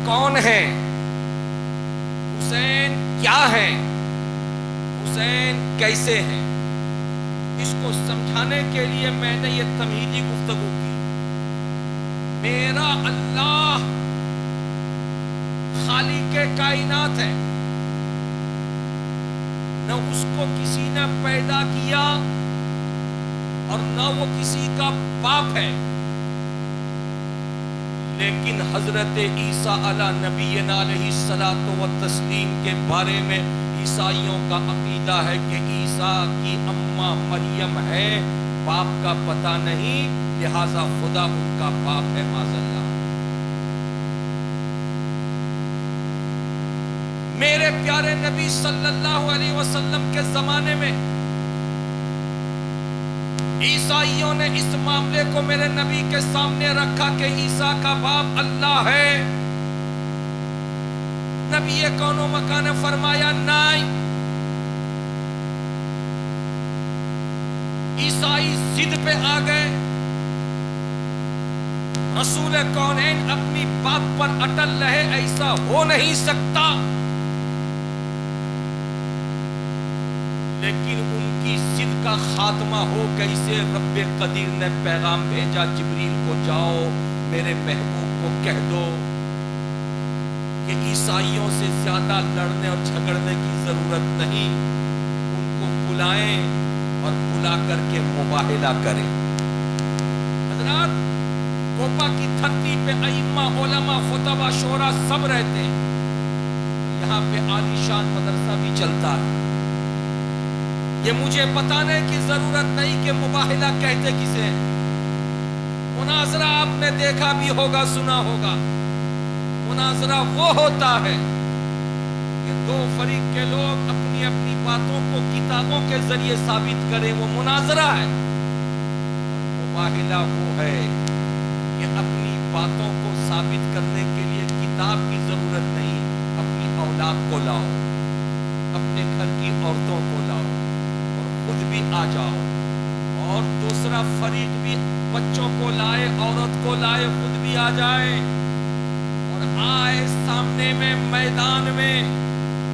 کون ہیں، حسین کیا ہیں، حسین کیسے ہیں، اس کو سمجھانے کے لیے میں نے یہ تمہیدی گفتگو کی۔ میرا اللہ خالق کائنات ہے، نہ اس کو کسی نے پیدا کیا اور نہ وہ کسی کا باپ ہے، لیکن حضرت عیسیٰ علیہ نبینا علیہ الصلاۃ والتسلیم کے بارے میں عیسائیوں کا عقیدہ ہے کہ عیسیٰ کی اماں مریم ہے، باپ کا پتہ نہیں، لہذا خدا ان کا باپ ہے معاذ اللہ۔ میرے پیارے نبی صلی اللہ علیہ وسلم کے زمانے میں عیسائیوں نے اس معاملے کو میرے نبی کے سامنے رکھا کہ عیسیٰ کا باپ اللہ ہے۔ نبی کون و مکان نے فرمایا نہیں، عیسائی ضد پہ آ گئے، رسول کونین اپنی بات پر اٹل رہے، ایسا ہو نہیں سکتا، لیکن ان کی ضد کا خاتمہ ہو کیسے؟ رب قدیر نے پیغام بھیجا جبریل کو، جاؤ میرے محبوب کو کہہ دو کہ عیسائیوں سے زیادہ لڑنے اور جھگڑنے کی ضرورت نہیں، ان کو بلائیں اور بلا کر کے مباہلہ کریں۔ حضرات، کوپا کی دھرتی پہ ائمہ، علماء، خطبہ، شورا سب رہتے ہیں، یہاں پہ عالی شان مدرسہ بھی چلتا ہے۔ یہ مجھے بتانے کی ضرورت نہیں کہ مباہلہ کہتے کسے ہیں۔ مناظرہ آپ نے دیکھا بھی ہوگا، سنا ہوگا، مناظرہ وہ ہوتا ہے کہ دو فریق کے لوگ اپنی اپنی باتوں کو کتابوں کے ذریعے ثابت کریں، وہ مناظرہ ہے۔ مباہلہ وہ ہے کہ اپنی باتوں کو ثابت کرنے کے لیے کتاب کی ضرورت نہیں، اپنی اولاد کو لاؤ، اپنے گھر کی عورتوں کو لاؤ اور خود بھی آ جاؤ، اور دوسرا فریق بھی بچوں کو لائے، عورت کو لائے، خود بھی آ جائے اور آئے سامنے میں میدان میں،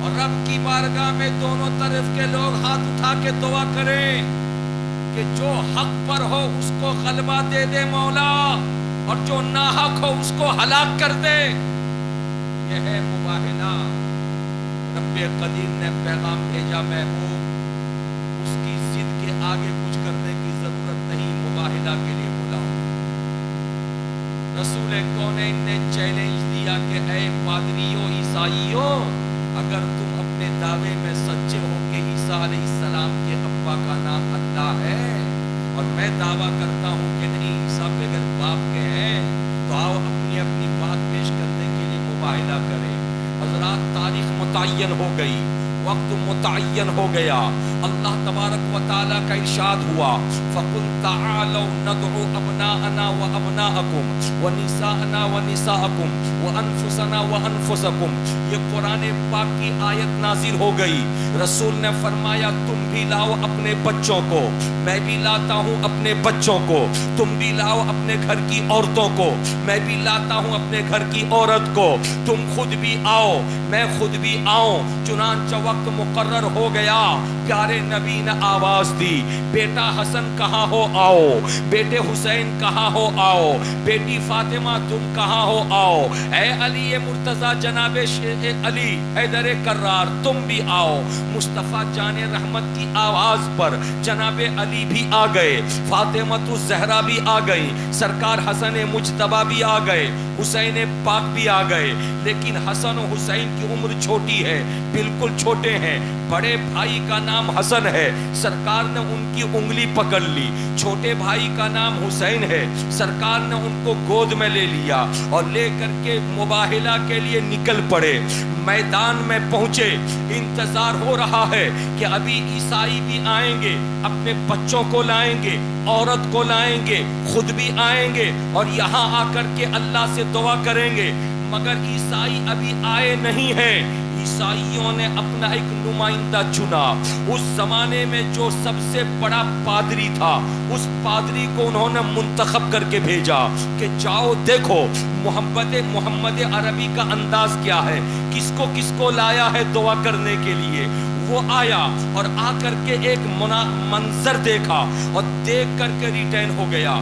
اور رب کی بارگاہ میں دونوں طرف کے لوگ ہاتھ اٹھا کے دعا کریں کہ جو حق پر ہو اس کو غلبہ دے دے مولا، اور جو ناحق ہو اس کو ہلاک کر دے۔ یہ ہے مباہلہ۔ رب قدیر نے پیغام بھیجا، محبوب اس کی ضد کے آگے کچھ کرنے کی ضرورت نہیں، مباہلہ کے لیے بلاؤ۔ رسول کونین نے چیلنج دیا کہ اے پادریوں، عیسائیوں، اگر تم اپنے دعوے میں سچے ہو کہ عیسیٰ علیہ السلام کے ابا کا نام اللہ ہے، اور میں دعویٰ کرتا ہوں کہ نہیں، عیسیٰ بغیر باپ کے ہیں، تو آؤ اپنی اپنی بات پیش کرنے کے لیے مباہلہ کریں۔ حضرات، تاریخ متعین ہو گئی، وقت متعین ہو گیا، اللہ تبارک و تعالیٰ کا ارشاد ہوا، فَقُلْ تَعَالَوْا نَدْعُ أَبْنَاءَنَا وَأَبْنَاءَكُمْ وَنِسَاءَنَا وَنِسَاءَكُمْ وَأَنفُسَنَا وَأَنفُسَكُمْ۔ یہ قرآن پاک کی آیت نازل ہو گئی۔ رسول نے فرمایا، تم بھی لاؤ اپنے بچوں کو، میں بھی لاتا ہوں اپنے بچوں کو، تم بھی لاؤ اپنے گھر کی عورتوں کو، میں بھی لاتا ہوں اپنے گھر کی عورت کو، تم خود بھی آؤ، میں خود بھی آؤں۔ چنانچہ وقت مقرر ہو گیا، پیارے نبی نے آواز دی، بیٹا حسن کہاں ہو آؤ، بیٹے حسین کہاں ہو آؤ، بیٹی فاطمہ تم کہاں ہو آؤ، اے علی مرتضی، جناب علی حیدر کرار تم بھی آؤ۔ مصطفیٰ جان رحمت کی آواز پر جناب علی بھی آ گئے، فاطمہ الزہرا بھی آ گئی، سرکار حسن مجتبیٰ بھی آ گئے، حسین پاک بھی آ گئے، لیکن حسن و حسین کی عمر چھوٹی ہے، بالکل چھوٹے ہیں۔ بڑے بھائی کا نام حسن ہے، سرکار نے ان کی انگلی پکڑ لی، چھوٹے بھائی کا نام حسین ہے، سرکار نے ان کو گود میں لے لیا اور لے کر کے مباہلہ کے لیے نکل پڑے۔ میدان میں پہنچے، انتظار ہو رہا ہے کہ ابھی عیسائی بھی آئیں گے، اپنے بچوں کو لائیں گے، عورت کو لائیں گے، خود بھی آئیں گے اور یہاں آ کر کے اللہ سے دعا کریں گے۔ مگر عیسائی ابھی آئے نہیں ہیں۔ عیسائیوں نے اپنا ایک نمائندہ چنا۔ اس زمانے میں جو سب سے بڑا پادری تھا، اس پادری کو انہوں نے منتخب کر کے بھیجا کہ جاؤ دیکھو محمد عربی کا انداز کیا ہے، کس کو لایا ہے دعا کرنے کے لیے۔ وہ آیا اور آ کر کے ایک منظر دیکھا اور دیکھ کر کے ریٹرن ہو گیا۔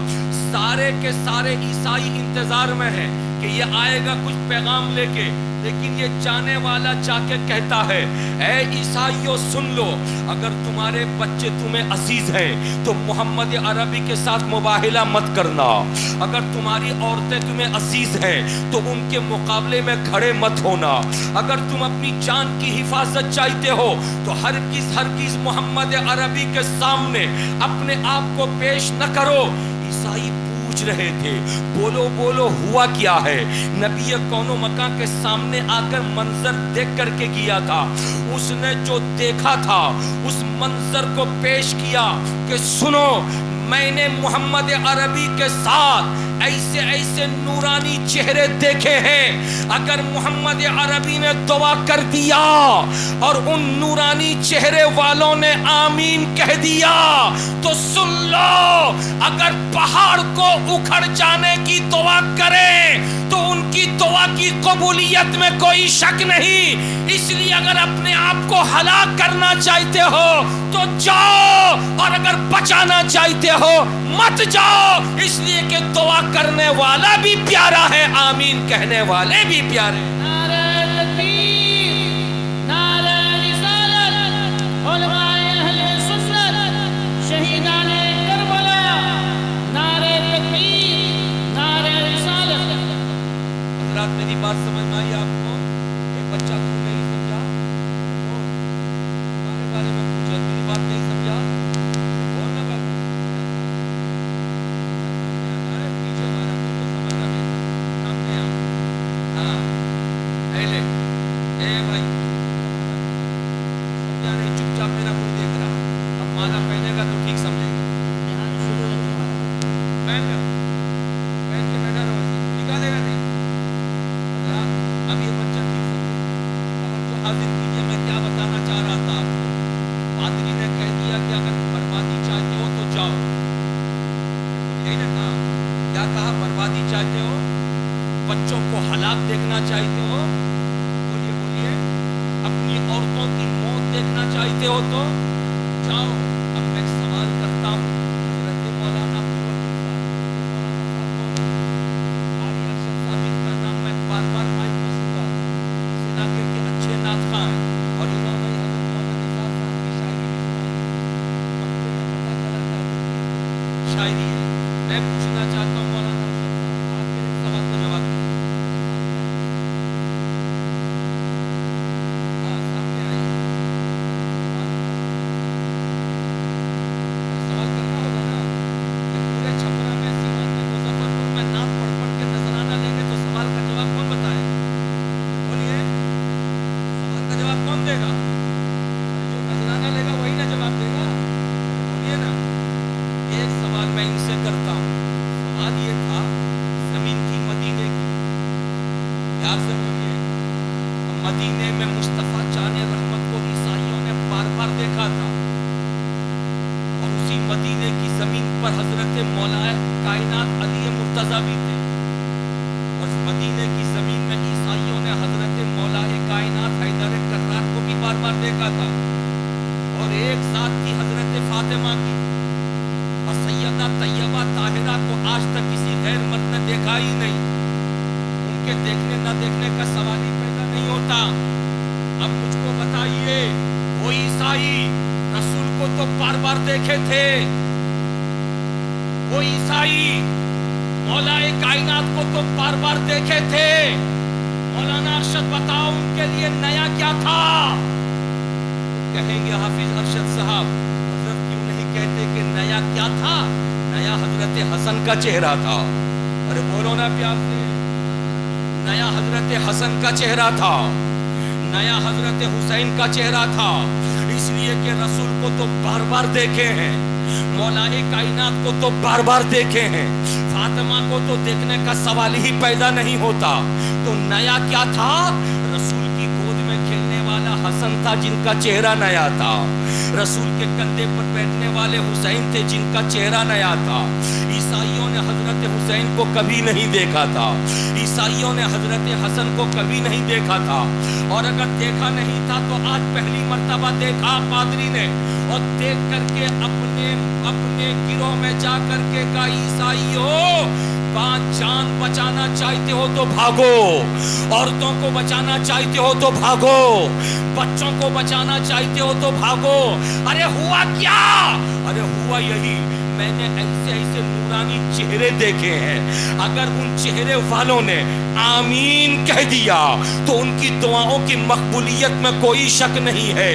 سارے کے سارے عیسائی انتظار میں ہیں کہ یہ آئے گا کچھ پیغام لے کے، لیکن یہ جانے والا جا کے کہتا ہے اے عیسائیوں سن لو، اگر تمہارے بچے تمہیں عزیز ہیں تو محمد عربی کے ساتھ مباہلہ مت کرنا، اگر تمہاری عورتیں تمہیں عزیز ہیں تو ان کے مقابلے میں کھڑے مت ہونا، اگر تم اپنی جان کی حفاظت چاہتے ہو تو ہرگز محمد عربی کے سامنے اپنے آپ کو پیش نہ کرو۔ عیسائی پوچھ رہے تھے بولو ہوا کیا ہے؟ نبی کون و مکان کے سامنے آ کر منظر دیکھ کر کے گیا تھا، اس نے جو دیکھا تھا اس منظر کو پیش کیا کہ سنو، میں نے محمد عربی کے ساتھ ایسے نورانی چہرے دیکھے ہیں، اگر محمد عربی نے دعا کر دیا اور ان نورانی چہرے والوں نے آمین کہہ دیا تو سن لو، اگر پہاڑ کو اکھڑ جانے کی دعا کریں تو ان کی دعا کی قبولیت میں کوئی شک نہیں۔ اس لیے اگر اپنے آپ کو ہلاک کرنا چاہتے ہو تو جاؤ، اور اگر بچانا چاہتے ہو مت جاؤ، اس لیے کہ دعا کرنے والا بھی پیارا ہے، آمین کہنے والے بھی پیارے ہیں۔ نعرہ تکبیر، نعرہ رسالت، علماء اہل سنت، شہیدان کربلا، نعرہ تکبیر، نعرہ رسالت۔ حضرات میری بات سمجھ میں آئی آپ کو؟ ایک بچہ کو نہیں سمجھا، تمہارے بارے میں پوچھا، میری بات نہیں سمجھا، بولنا بات پیچھے ہمارا تو سمجھ رہا بیٹا، سامنے آ، ہاں پہلے اے بھائی سمجھا نہیں، چپ چاپ میرا منہ دیکھ رہا، اب مالا پہنے گا تو ٹھیک سمجھے گا۔ پہن کر پہن کے بیٹھا رہو، نکالے گا نہیں۔ اب یہ بچہ ٹھیک سمجھے، جو حاضر کیجیے میں کیا بتانا چاہ رہا تھا آپ کو۔ پادری نے کہہ دیا کہ اگر بربادی چاہتے ہو تو جاؤ، یہی نے کہا، کیا کہا؟ بربادی چاہتے ہو، بچوں کو ہلاک دیکھنا چاہتے ہو، بولیے اپنی عورتوں کی موت دیکھنا چاہتے ہو تو جاؤ۔ اب میں سوال کرتا ہوں، حضرت مولانا قاری ارشد صاحب کا نام میں بار بار مائک پر سنتا ہوں، اس علاقے کے اچھے نعت خواں ہیں، اور انہوں نے حضرت مولانا صاحب کی شاعری بھی سنائی، اب مجھے پتہ چلا کہ شاعری ہے۔ میں پوچھنا چاہتا ہوں مولانا صاحب، آپ میرے سوال کا جواب دیں۔ ہاں سامنے آئیے، سوال کرنا ہوگا نا، کہ پورے چھپرا میں، سیوان میں، مظفرپور میں نعت پڑھ پڑھ کے نذرانہ لیں گے تو سوال کا جواب کون بتائے؟ بولیے، سوال کا جواب کون دے گا؟ جو نذرانہ لے گا وہی نا جواب دے گا، بولیے نا۔ ایک سوال میں ان سے کرتا ہوں، سوال یہ تھا زمین کی مدینے کی، پیار سے بولیے، مدینے میں مصطفیٰ جان رحمت کو عیسائیوں نے بار بار دیکھا تھا، اور اسی مدینے کی زمین پر حضرت مولا کائنات علی مرتضیٰ بھی تھے، اور مدینے کی زمین میں عیسائیوں نے حضرت مولا کائنات حیدر کرار کو بھی بار بار دیکھا تھا، اور ایک ساتھ تھی حضرت فاطمہ کی، اور سیدہ طیبہ طاہرہ کو آج تک کسی غیر مرد نے دیکھا ہی نہیں۔ ان کے دیکھنے نہ دیکھنے کا سوال ہی پیدا نہیں ہوتا۔ اب مجھ کو بتائیے، وہ عیسائی رسول کو تو بار بار دیکھے تھے، وہ عیسائی مولا کائنات کو تو بار بار دیکھے تھے، مولانا ارشد بتاؤ ان کے لیے نیا کیا تھا؟ کہیں گے حافظ ارشد صاحب حضرت کیوں نہیں کہتے کہ نیا کیا تھا؟ نیا حضرت حسن کا چہرہ تھا۔ ارے بولو نا پیار سے، نیا حضرت حسن کا چہرہ تھا، नया हजरत हुसैन का चेहरा था, इसलिए कि रसूल को तो बार बार देखे हैं, मौलाए कायनात को तो बार बार देखे हैं, फातिमा को तो देखने का सवाल ही पैदा नहीं होता। तो नया क्या था? रसूल की गोद में खेलने वाला हसन था जिनका चेहरा नया था, रसूल के कंधे पर बैठने वाले हुसैन थे जिनका चेहरा नया था। ईसाइयों ने हजरत हुसैन को कभी नहीं देखा था, ईसाइयों ने हजरत हसन को कभी नहीं देखा था, और अगर देखा नहीं था तो आज पहली मर्तबा देखा पादरी ने, और देख करके अपने अपने गिरोह में जा करके कहा, ईसाइयों जान बचाना चाहते हो तो भागो, औरतों को बचाना चाहते हो तो भागो, बच्चों को बचाना चाहते हो तो भागो। अरे हुआ क्या? अरे हुआ यही, मैंने ऐसे ऐसे नूरानी चेहरे देखे हैं, अगर उन चेहरे वालों ने आमीन कह दिया तो उनकी दुआओं की मकबूलियत में कोई शक नहीं है।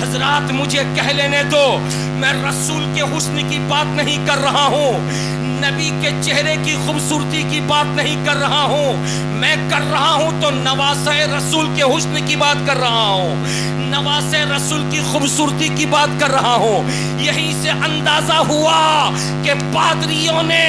हजरात मुझे कह लेने दो, मैं रसूल के हुस्न की बात नहीं कर रहा हूँ, नबी के चेहरे की खूबसूरती की बात नहीं कर रहा हूँ, मैं कर रहा हूँ तो नवासे रसूल के हुस्न की बात कर रहा हूँ, नवासे रसूल की खूबसूरती की बात कर रहा हूँ। यहीं से अंदाजा हुआ कि पादरियों ने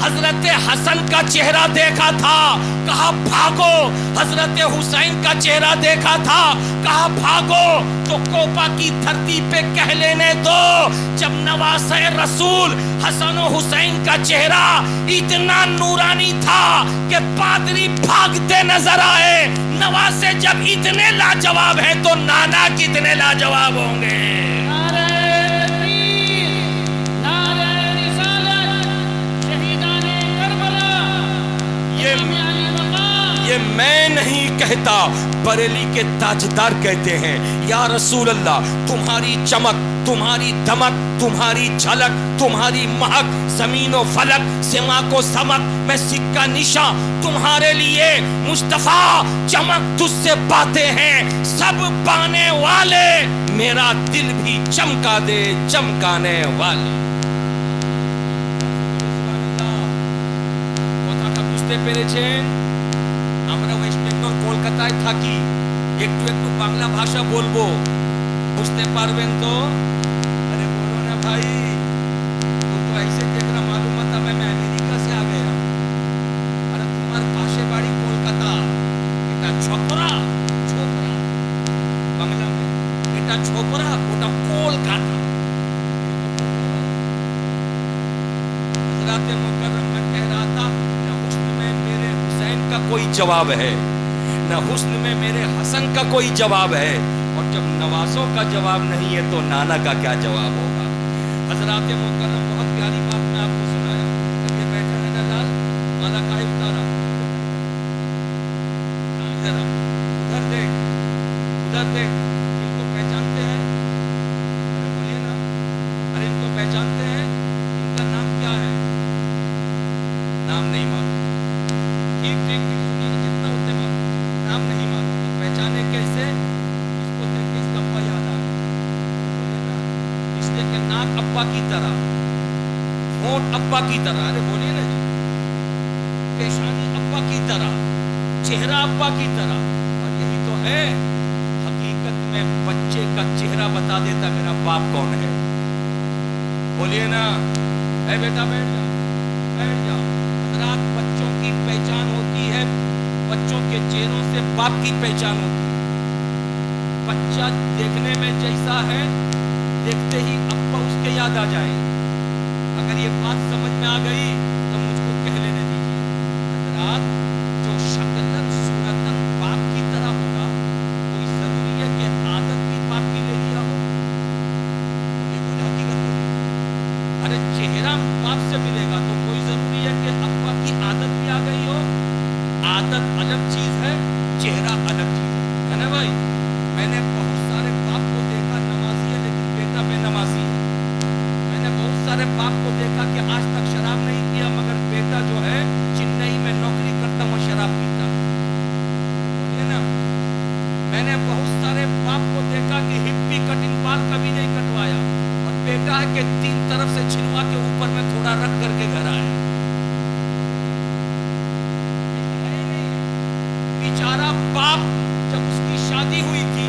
हजरत हसन का चेहरा देखा था, कहा भागो, हजरत हुसैन का चेहरा देखा था, कहा भागो। तो कोपा की धरती पे कह लेने दो, जब नवासे रसूल हसन और हुसैन का चेहरा इतना नूरानी था कि पादरी भागते नजर आए। नवासे जब इतने लाजवाब हैं तो नाना कितने लाजवाब होंगे। नारे तकबीर, नारे रिसालत, शहीदाने करबला, ये मैं नहीं कहता, बरेली के ताजदार कहते हैं, या रसूल अल्लाह तुम्हारी चमक, तुम्हारी दमक, तुम्हारी झलक, तुम्हारी महक, जमीन व फलक सिमा को समक में सिक्का निशा तुम्हारे लिए मुस्तफा, चमक तुझसे पाते हैं सब पाने वाले, मेरा दिल भी चमका दे चमकाने वाले। কথাটা বুঝতে পেরেছেন? আমরা ওয়েস্ট বেঙ্গল কলকাতায় থাকি, একটু একটু বাংলা ভাষা বলবো, বুঝতে পারবেন তো? अरे बोलो ना भाई, तो ऐसे देख रहा मालूम था मैं अमेरिका से आ गया। अरे तुम्हारे पाशे बाड़ी कोलकाता, এটা छोकरा छोकरा बांग्ला में, এটা छोकरा ওটা कोलकाता। हजरत मुकर्रम में कह रहा था, न हुस्न में मेरे हुसैन का कोई जवाब है, न हुस्न में मेरे हसन का कोई जवाब है, और जब नवासों का जवाब नहीं है तो नाना का क्या जवाब होगा। हजरत मुकर्रम बहुत प्यारी बात मैं आपको सुनाया। अब ये बैठा है ना लाल, माला काहे उतारा, जरा उधर देख, उधर देख, इनको पहचानते हैं? अरे बोलिए ना, अरे इनको पहचानते हैं? इनका नाम क्या है? नाम नहीं मालूम। ठीक ठीक ठीक, सुनिए जितना उतने मालूम, नाम नहीं मालूम, तो पहचाने कैसे? इसको देख के इसका अब्बा याद आ गया, बोलिए ना, इसलिए कि नाक अब्बा की तरह, होंठ अब्बा की तरह, अरे बोलिए ना जी, पेशानी अब्बा की तरह, चेहरा अब्बा की तरह, और यही तो है हकीकत में बच्चे का चेहरा बता देता मेरा बाप कौन है। बोलिए ना, ए बेटा बैठ जा, बैठ जा। हजरात बच्चों की पहचान होती है, बच्चों के चेहरों से बाप की पहचान होती है। बच्चा देखने में जैसा है, देखते ही अब्बा उसके याद आ जाए। अगर ये बात समझ में आ गई तो मुझको कह लेने दीजिए। हजरात जो शक्लन सूरतन बाप की तरह होगा, कोई जरूरी है कि आदत भी बाप की ले लिया हो? ये कुछ हकीकत नहीं। अरे चेहरा बाप से मिलेगा तो कोई जरूरी है कि अब्बा की आदत भी आ गई हो? आदत अलग चीज है, चेहरा अलग चीज है ना भाई। मैंने बहुत सारे बाप को देखा नमाजी है लेकिन बेटा बेनमाजी है। मैंने बहुत सारे बाप को देखा कि आज तक शराब नहीं किया मगर बेटा जो है चेन्नई में नौकरी करता हुआ शराब पीता। बोलिए ना, मैंने बहुत सारे बाप को देखा कि हिप्पी कटिंग बाल कभी नहीं कटवाया, और बेटा है कि 3 तरफ से छिलवा के ऊपर में थोड़ा रख करके घर आया। बेचारा बाप जब उसकी शादी हुई थी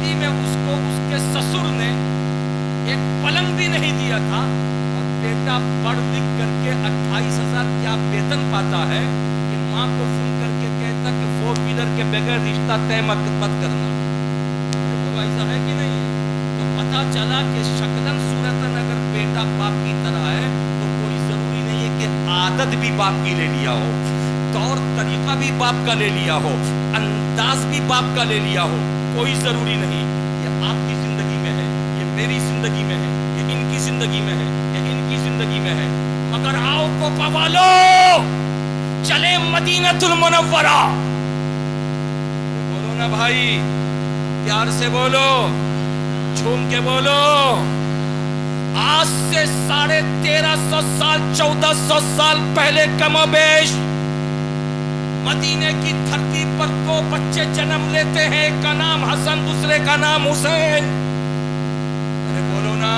शादी में उसको उसके ससुर ने एक पलंग भी नहीं दिया था, और बेटा पढ़ लिख करके 28,000 क्या वेतन पाता है कि माँ को सुन करके कहता कि 4 व्हीलर के बगैर रिश्ता तय मत करना। तो ऐसा है कि नहीं? तो पता चला कि शक्लन सूरतन अगर बेटा बाप की तरह है तो कोई जरूरी नहीं है कि आदत भी बाप की ले लिया हो, तौर तरीका भी बाप का ले लिया हो, अंदाज भी बाप का ले लिया हो, कोई जरूरी नहीं। ये आपकी जिंदगी में है, ये मेरी जिंदगी में है, ये इनकी जिंदगी में है, ये इनकी जिंदगी में है। मगर आओ को पवालो, चले मदीनतुल मुनव्वरा। बोलो ना भाई, प्यार से बोलो, झूम के बोलो। आज से 1350 साल 1400 साल पहले कमोबेश मदीने की धरती पर 2 बच्चे जन्म लेते हैं, एक का नाम हसन, दूसरे का नाम हुसैन। अरे बोलो ना,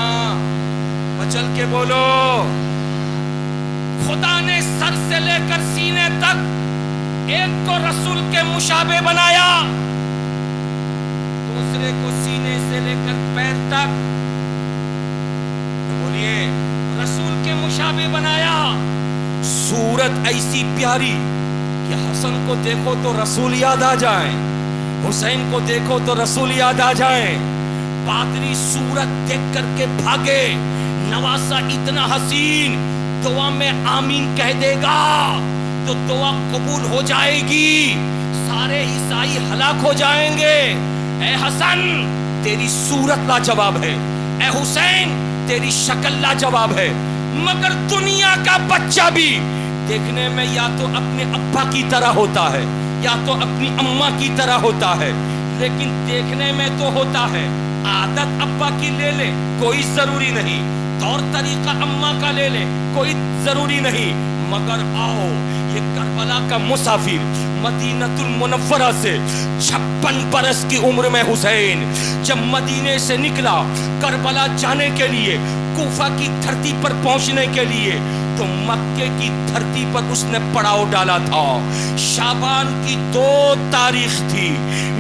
मचल के बोलो। खुदा ने सर से लेकर सीने तक एक को रसूल के मुशाबे बनाया, दूसरे को सीने से लेकर पैर तक, तो बोलिए, रसूल के मुशाबे बनाया। सूरत ऐसी प्यारी कि हसन को देखो तो रसूल याद आ जाए, हुसैन को देखो तो रसूल याद आ जाए। पादरी सूरत देख करके भागे, नवासा इतना हसीन, दुआ में आमीन कह देगा तो दुआ कबूल हो जाएगी, सारे ईसाई हलाक हो जाएंगे। ए हसन, तेरी सूरत लाजवाब है, ए हुसैन तेरी शक्ल लाजवाब है, मगर दुनिया का बच्चा भी देखने में या तो अपने अब्बा की तरह होता है या तो अपनी अम्मा की तरह होता है, लेकिन देखने में तो होता है। आदत अब्बा की ले ले, कोई जरूरी नहीं, तौर तरीका अम्मा का ले ले, कोई जरूरी नहीं, मगर आओ, ये करबला का मुसाफिर मदीनतुल मुनव्वरा से 56 बरस की उम्र में हुसैन जब मदीने से निकला करबला जाने के लिए, कूफा की धरती पर पहुंचने के लिए, तो मक्के की धरती पर उसने पड़ाव डाला था। शाबान की 2 तारीख थी।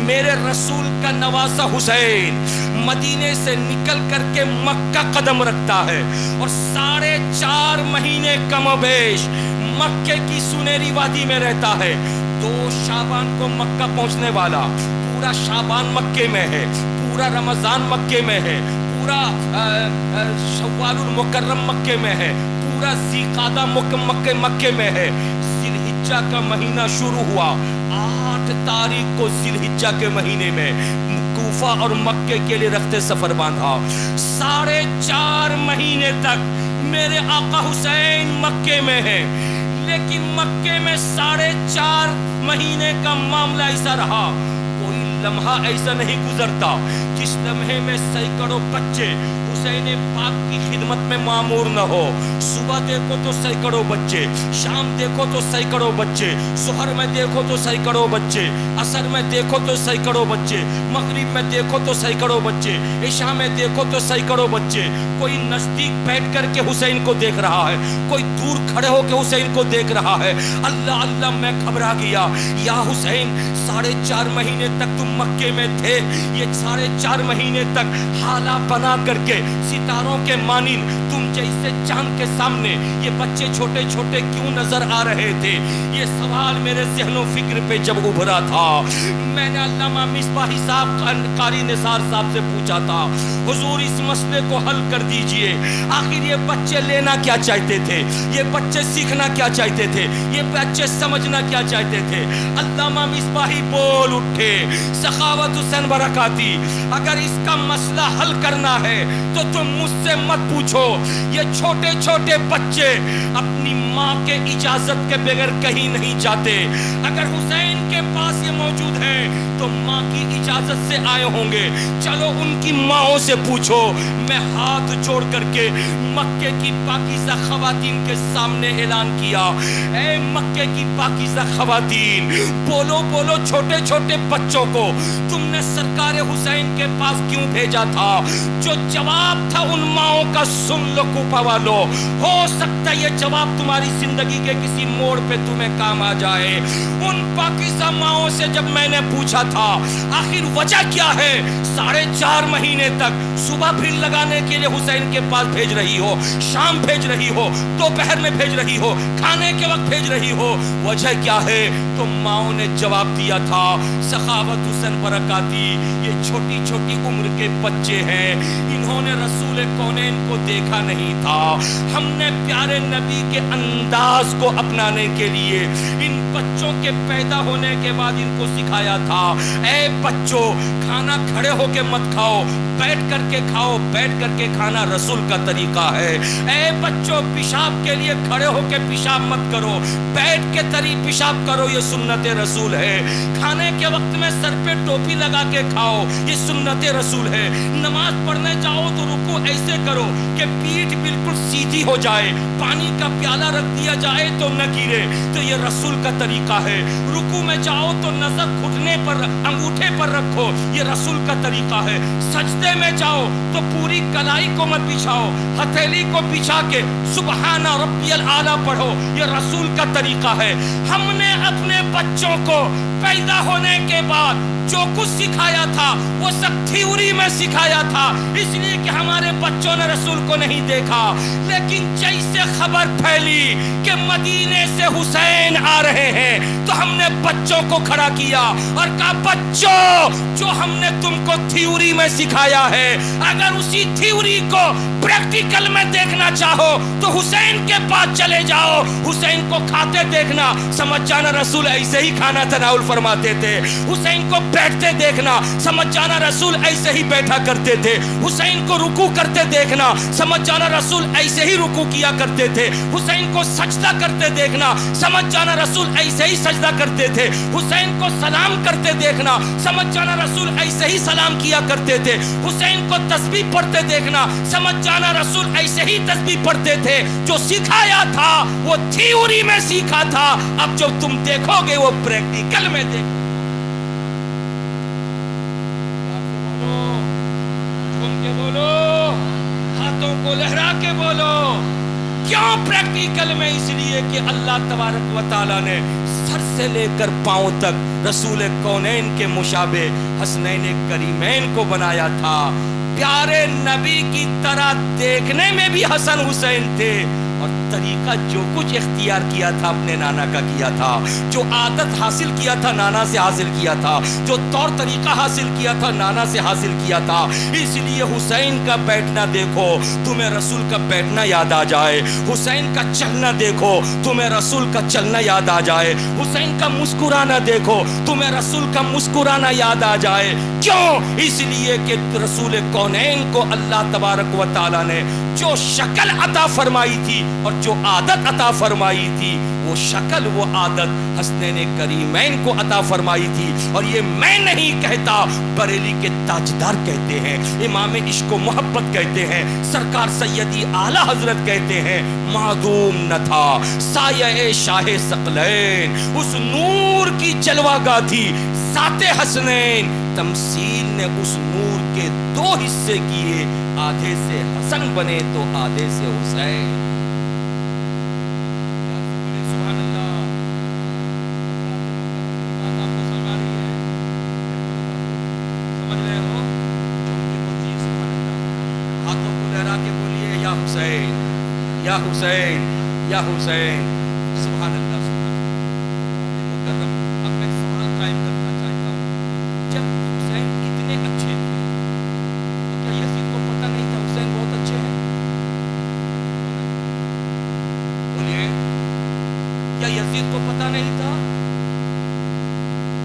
मेरे रसूल का नवासा हुसैन मदीने से निकल करके मक्का कदम रखता है और 4.5 महीने कमोबेश मक्के की सुनहरी वादी में रहता है। 2 शाबान को मक्का पहुंचने वाला, पूरा शाबान मक्के में है, पूरा रमजान मक्के में है, पूरा शव्वालुल मुकर्रम मक्के में है, पूरा ज़िक़ादा मक्के में है। ज़िलहिज्जा का महीना शुरू हुआ, 8 तारीख को ज़िलहिज्जा के महीने में कूफा और मक्के के लिए रखते सफर बांधा। 4.5 महीने तक मेरे आका हुसैन मक्के में है, लेकिन मक्के में 4.5 महीने का मामला ऐसा रहा, कोई लम्हा ऐसा नहीं गुजरता जिस लम्हे में सैकड़ों बच्चे हुसैन पाक की खिदमत में मामूर न हो। सुबह देखो तो सैकड़ों बच्चे, शाम देखो तो सैकड़ों बच्चे, सुहर में देखो तो सैकड़ों बच्चे, असर में देखो तो सैकड़ों बच्चे, मगरिब में देखो तो सैकड़ों बच्चे, इशा में देखो तो सैकड़ों बच्चे। कोई नजदीक बैठ करके हुसैन को देख रहा है, कोई दूर खड़े होकर हुसैन को देख रहा है। अल्लाह अल्लाह, मैं घबरा गया। या हुसैन, 4.5 महीने तक तुम मक्के में थे, ये 4.5 महीने तक हाला बना करके सितारों के मानिन तुम जैसे चांद के सामने ये बच्चे छोटे छोटे क्यों नजर आ रहे थे? ये सवाल मेरे ज़हनो फिक्र पे जब उभरा था, मैंने अल्लामा मिसबाही साहब कारी निसार साहब से पूछा था, हुजूर इस मसले को हल कर दीजिए, आखिर ये बच्चे लेना क्या चाहते थे, ये बच्चे सीखना क्या चाहते थे, ये बच्चे समझना क्या चाहते थे? अल्लामा मिसबाही बोल उठे, सखावत हुसैन बरकाती, अगर इसका मसला हल करना है तो तुम मुझसे मत पूछो, ये छोटे छोटे बच्चे अपनी माँ के इजाजत के बगैर कहीं नहीं जाते। अगर हुसैन के पास ये मौजूद है तो माँ की इजाजत से आए होंगे, चलो उनकी माँओं से पूछो। मैं हाथ जोड़ करके मक्के की पाकीज़ा खवातीन के सामने ऐलान किया, ऐ मक्के की पाकीज़ा खवातीन, बोलो बोलो छोटे छोटे बच्चों को तुमने सरकार हुसैन के पास क्यों भेजा था? जो जवाब था उन माँओं का सुन लो कूफा वालों, हो सकता है ये जवाब तुम्हारी जिंदगी के किसी मोड़ पे तुम्हें काम आ जाए। उन पाकीज़ा माँओं से जब मैंने पूछा تھا. آخر وجہ کیا ہے؟ 4.5 مہینے تک صبح پھر لگانے کے لیے حسین کے پاس بھیج رہی ہو, شام بھیج رہی ہو, دوپہر میں بھیج رہی ہو, کھانے کے وقت بھیج رہی ہو. وجہ کیا ہے؟ تو ماؤں نے جواب دیا تھا, سخاوت حسن برکاتی, یہ چھوٹی چھوٹی عمر کے بچے ہیں, انہوں نے رسول کونین کو دیکھا نہیں تھا. ہم نے پیارے نبی کے انداز کو اپنانے کے لیے ان بچوں کے پیدا ہونے کے بعد ان کو سکھایا تھا, اے بچوں کھانا کھڑے ہو کے مت کھاؤ, بیٹھ کر کے کھاؤ, بیٹھ کر کے کھانا رسول کا طریقہ ہے. اے بچوں پیشاب کے لیے کھڑے ہو کے پیشاب مت کرو, بیٹھ کے پیشاب کرو, یہ سنت رسول ہے. کھانے کے وقت میں سر پہ ٹوپی لگا کے کھاؤ, یہ سنت رسول ہے. نماز پڑھنے جاؤ تو رکوع ایسے کرو کہ پیٹھ بالکل سیدھی ہو جائے, پانی کا پیالہ رکھ دیا جائے تو نہ گرے, تو یہ رسول کا طریقہ ہے. رکوع میں جاؤ تو نظر گھٹنے پر انگوٹھے پر رکھو, یہ رسول کا طریقہ ہے. سجدے میں جاؤ تو پوری کلائی کو مت بچھاؤ, ہتھیلی کو بچھا کے سبحان ربی الاعلی پڑھو, یہ رسول کا طریقہ ہے. ہم نے اپنے بچوں کو پیدا ہونے کے بعد جو کچھ سکھایا تھا وہ سب تھیوری میں سکھایا تھا, اس لیے کہ ہمارے بچوں نے رسول کو نہیں دیکھا. لیکن جیسے خبر پھیلی کہ مدینے سے حسین آ رہے ہیں تو ہم نے بچوں کو کھڑا کیا اور کہا, بچوں جو ہم نے تم کو تھیوری میں سکھایا ہے, اگر اسی تھیوری کو پریکٹیکل میں دیکھنا چاہو تو حسین کے پاس چلے جاؤ, حسین کو کھاتے دیکھنا, سمجھ جانا رسول ایسے ہی کھانا تناول فرماتے تھے. حسین کو بیٹھتے دیکھنا, سمجھ جانا رسول ایسے ہی بیٹھا کرتے تھے. حسین کو رکوع کرتے دیکھنا, سمجھ جانا رسول ایسے ہی رکوع کیا کرتے تھے. حسین کو سجدہ کرتے دیکھنا, سمجھ جانا رسول ایسے ہی سجدہ کرتے تھے. حسین کو سلام کرتے دیکھنا, سمجھ جانا رسول ایسے ہی سلام کیا کرتے تھے. حسین کو تسبیح پڑھتے دیکھنا, سمجھ جانا رسول ایسے ہی تسبیح پڑھتے تھے. جو سکھایا تھا وہ تھیوری میں سیکھا تھا, اب جو تم دیکھو گے وہ پریکٹیکل میں دیکھو. ہاتھوں کو لہرا کے بولو. کیوں پریکٹیکل میں؟ اس لیے کہ اللہ تبارک و تعالیٰ نے سر سے لے کر پاؤں تک رسول کونین کے مشابہ حسنین کریمین کو بنایا تھا. پیارے نبی کی طرح دیکھنے میں بھی حسن حسین تھے, اور طریقہ جو کچھ اختیار کیا تھا اپنے نانا کا کیا تھا, جو عادت حاصل کیا تھا نانا سے حاصل کیا تھا, جو طور طریقہ حاصل کیا تھا نانا سے حاصل کیا تھا. اس لیے حسین کا بیٹھنا دیکھو تمہیں رسول کا بیٹھنا یاد آ جائے, حسین کا چلنا دیکھو تمہیں رسول کا چلنا یاد آ جائے, حسین کا مسکرانا دیکھو تمہیں رسول کا مسکرانا یاد آ جائے. کیوں؟ اس لیے کہ رسول کونین کو اللہ تبارک و تعالیٰ نے جو شکل عطا فرمائی تھی اور جو عادت عطا فرمائی تھی, وہ شکل وہ عادت حسنین کریمین کو عطا فرمائی تھی. اور یہ میں نہیں کہتا, بریلی کے تاجدار کہتے ہیں, امام عشق و محبت کہتے ہیں, سرکار سیدی اعلیٰ حضرت کہتے ہیں, معدوم نہ تھا سایہ شاہ ثقلین, اس نور کی جلوہ گاہ تھی ذات حسنین. تمثیل نے اس نور کے 2 حصے کیے, آدھے سے حسن بنے تو آدھے سے حسین. سبحان اللہ. بات آپ کو سمجھ آ رہی ہے؟ سمجھ رہے ہو؟ سبحان اللہ. ہاتھوں کو لہرا کے بولیے, یا حسین یا حسین یا حسین. سبحان اللہ. مکرم, اب میں سوال قائم کرنا چاہتا ہوں, جب حسین اتنے اچھے تھے تو کیا یزید کو پتہ نہیں تھا حسین بہت اچھے ہیں؟ بولیے, کیا یزید کو پتہ نہیں تھا؟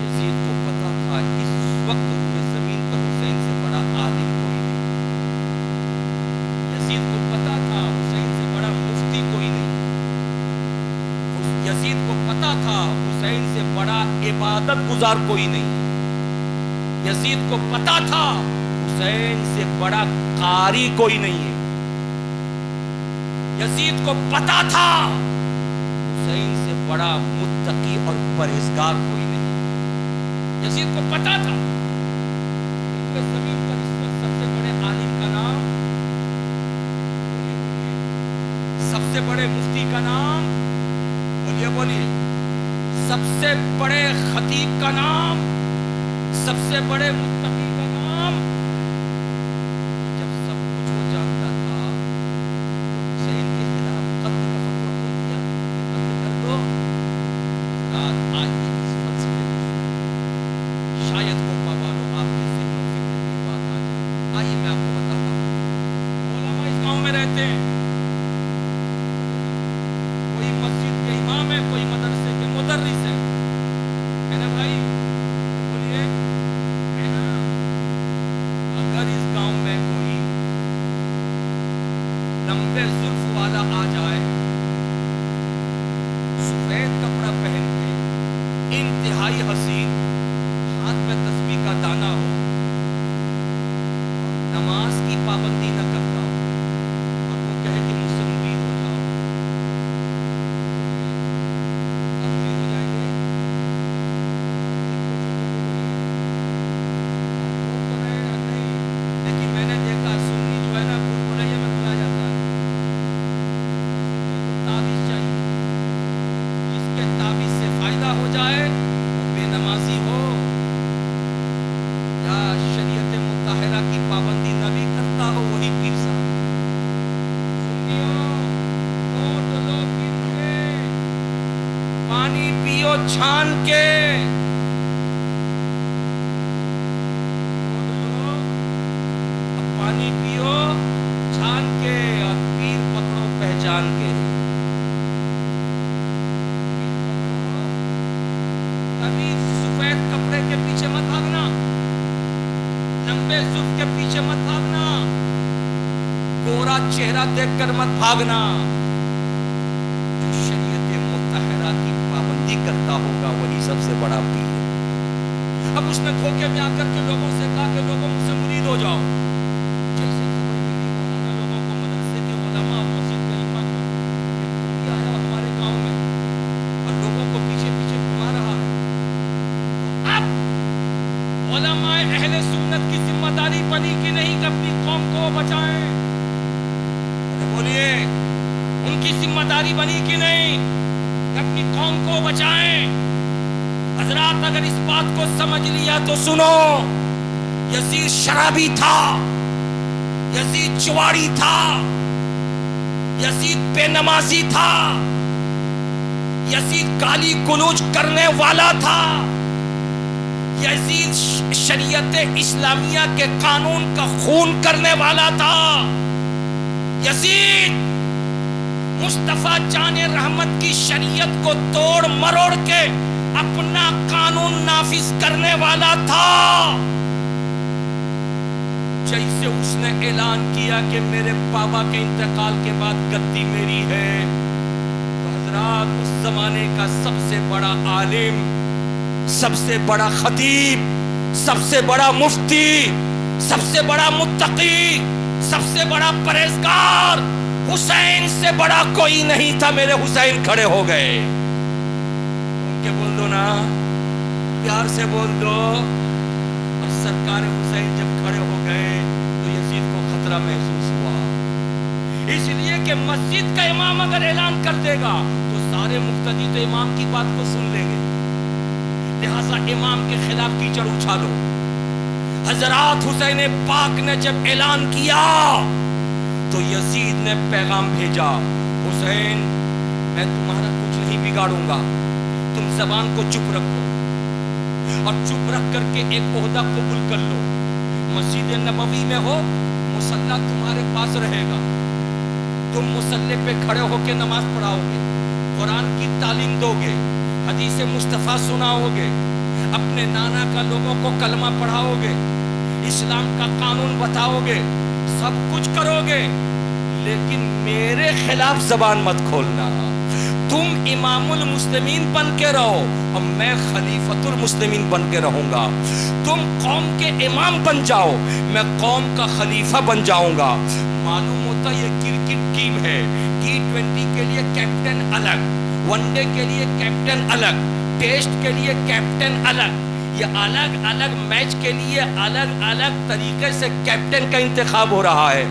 یزید کو پتہ تھا. اس وقت روئے زمین پر حسین سے بڑا عالم کوئی نہیں. یزید کو پتہ تھا حسین سے بڑا مفتی کوئی نہیں. یزید کو پتہ تھا حسین سے بڑا عبادت گزار کوئی نہیں. یزید کو پتہ تھا حسین سے بڑا قاری کوئی نہیں ہے. یزید کو پتہ تھا حسین سے بڑا متقی اور پرہیزگار کوئی نہیں. یزید کو پتہ تھا زمین پر اس وقت سب سے بڑے عالم کا نام, سب سے بڑے مفتی کا نام, بولیے بولیے, سب سے بڑے خطیب کا نام, سب سے بڑے متقی کا نام. جب سب کچھ وہ جانتا تھا تو حسین کے خلاف قتل کا فتویٰ کیوں دیا؟ قتل کر دو. آئیے اس فلسفے کو شاید کو والوں آپ کے ذہن و فکر میں یہ بات آئیے میں آپ کو بتاتا ہوں. علماء اس گاؤں میں رہتے ہیں، کوئی مسجد کے امام ہے، کوئی مدرسے کے مدرس ہے نا بھائی؟ بولیے ہے نا؟ اگر اس گاؤں میں کوئی لمبے زلف والا آ جائے، سفید کپڑا پہن کے، انتہائی حسین، ہاتھ میں تسبیح کا دانہ ہو، نماز کی پابندی نہ کرتا ہو، اور وہ کہے کہ مجھ سے مرید ہو جاؤ، تکفیر ہو جائیں گے؟ تو نہیں، لیکن میں نے دیکھا سنی جو ہے نا بھول بھلیا میں بھلا جاتا ہے. تعویذ چاہیے، جس کے تعویذ سے فائدہ ہو جائے وہ بے نمازی ہو یا شریعت مطہرہ کی پابندی نہ بھی کرتا ہو، وہی پیر صاحب. سنیو، نوٹ لو گن کے، پانی پیو چھان کے، نوٹ لو، اب پانی پیو چھان کے، اور پیر پکڑو پہچان کے. کبھی سفید کپڑے کے پیچھے مت بھاگنا، لمبے زلف کے پیچھے مت بھاگنا، گورا چہرہ دیکھ کر مت بھاگنا. جو شریعت مطہرہ کی پابندی کرتا ہوگا وہی سب سے بڑا پیر. اب اس نے دھوکے میں آ کر کے لوگوں سے کہا کہ لوگوں مجھ سے مرید ہو جاؤ. جیسے خبر ملی مولانا لوگوں کو، مدرسے کے علماء اور مسجد کے امام کو، کہ کوئی آیا ہمارے گاؤں میں اور لوگوں کو پیچھے پیچھے گھما رہا ہے. اب علماء اہل سنت کی ذمہ داری بنی کہ نہیں کہ اپنی قوم کو بچائیں؟ بولیے، ان کی ذمہ داری بنی کہ نہیں کہ اپنی قوم کو بچائیں؟ حضرات اگر اس بات کو سمجھ لیا تو سنو، یزید شرابی تھا، یزید چواڑی تھا، یزید بے نمازی تھا، یزید گالی گلوچ کرنے والا تھا، یزید شریعت اسلامیہ کے قانون کا خون کرنے والا تھا. یزید مصطفیٰ جان رحمت کی شریعت کو توڑ مروڑ کے اپنا قانون نافذ کرنے والا تھا. جیسے اس نے اعلان کیا کہ میرے بابا کے انتقال کے بعد گدی میری ہے، تو حضرات اس زمانے کا سب سے بڑا عالم، سب سے بڑا خطیب، سب سے بڑا مفتی، سب سے بڑا متقی، سب سے بڑا پرہیزگار، حسین سے بڑا کوئی نہیں تھا. میرے حسین کھڑے ہو گئے. ان کے بول دو نا، پیار سے بول دو. اور سرکار حسین جب کھڑے ہو گئے تو یزید کو خطرہ محسوس ہوا، اس لیے کہ مسجد کا امام اگر اعلان کر دے گا تو سارے مقتدی تو امام کی بات کو سن لیں گے، لہذا امام کے خلاف کیچڑ اچھالو. حضرات حسین پاک نے جب اعلان کیا تو یزید نے پیغام بھیجا، حسین میں تمہارا کچھ نہیں بگاڑوں گا، تم زبان کو چپ رکھو اور چپ رکھ کر کے ایک عہدہ قبول کر لو. مسجد نبوی میں ہو، مصلی تمہارے پاس رہے گا، تم مصلی پہ کھڑے ہو کے نماز پڑھاؤ گے، قرآن کی تعلیم دو گے، حدیث مصطفیٰ سناؤ گے، اپنے نانا کا لوگوں کو کلمہ پڑھاؤ گے، اسلام کا قانون بتاؤ گے، سب کچھ کرو گے، لیکن میرے خلاف زبان مت کھولنا. تم امام المسلمین بن کے رہو اور میں خلیفۃ المسلمین بن کے رہوں گا. تم قوم کے امام بن جاؤ، میں قوم کا خلیفہ بن جاؤں گا. معلوم ہوتا یہ کرکٹ ٹیم ہے، T20 کے لیے کیپٹن الگ، ون ڈے کے لیے کیپٹن الگ، ٹیسٹ کے لیے کیپٹن الگ، یہ الگ الگ میچ کے لیے الگ الگ طریقے سے کیپٹن کا انتخاب ہو رہا ہے،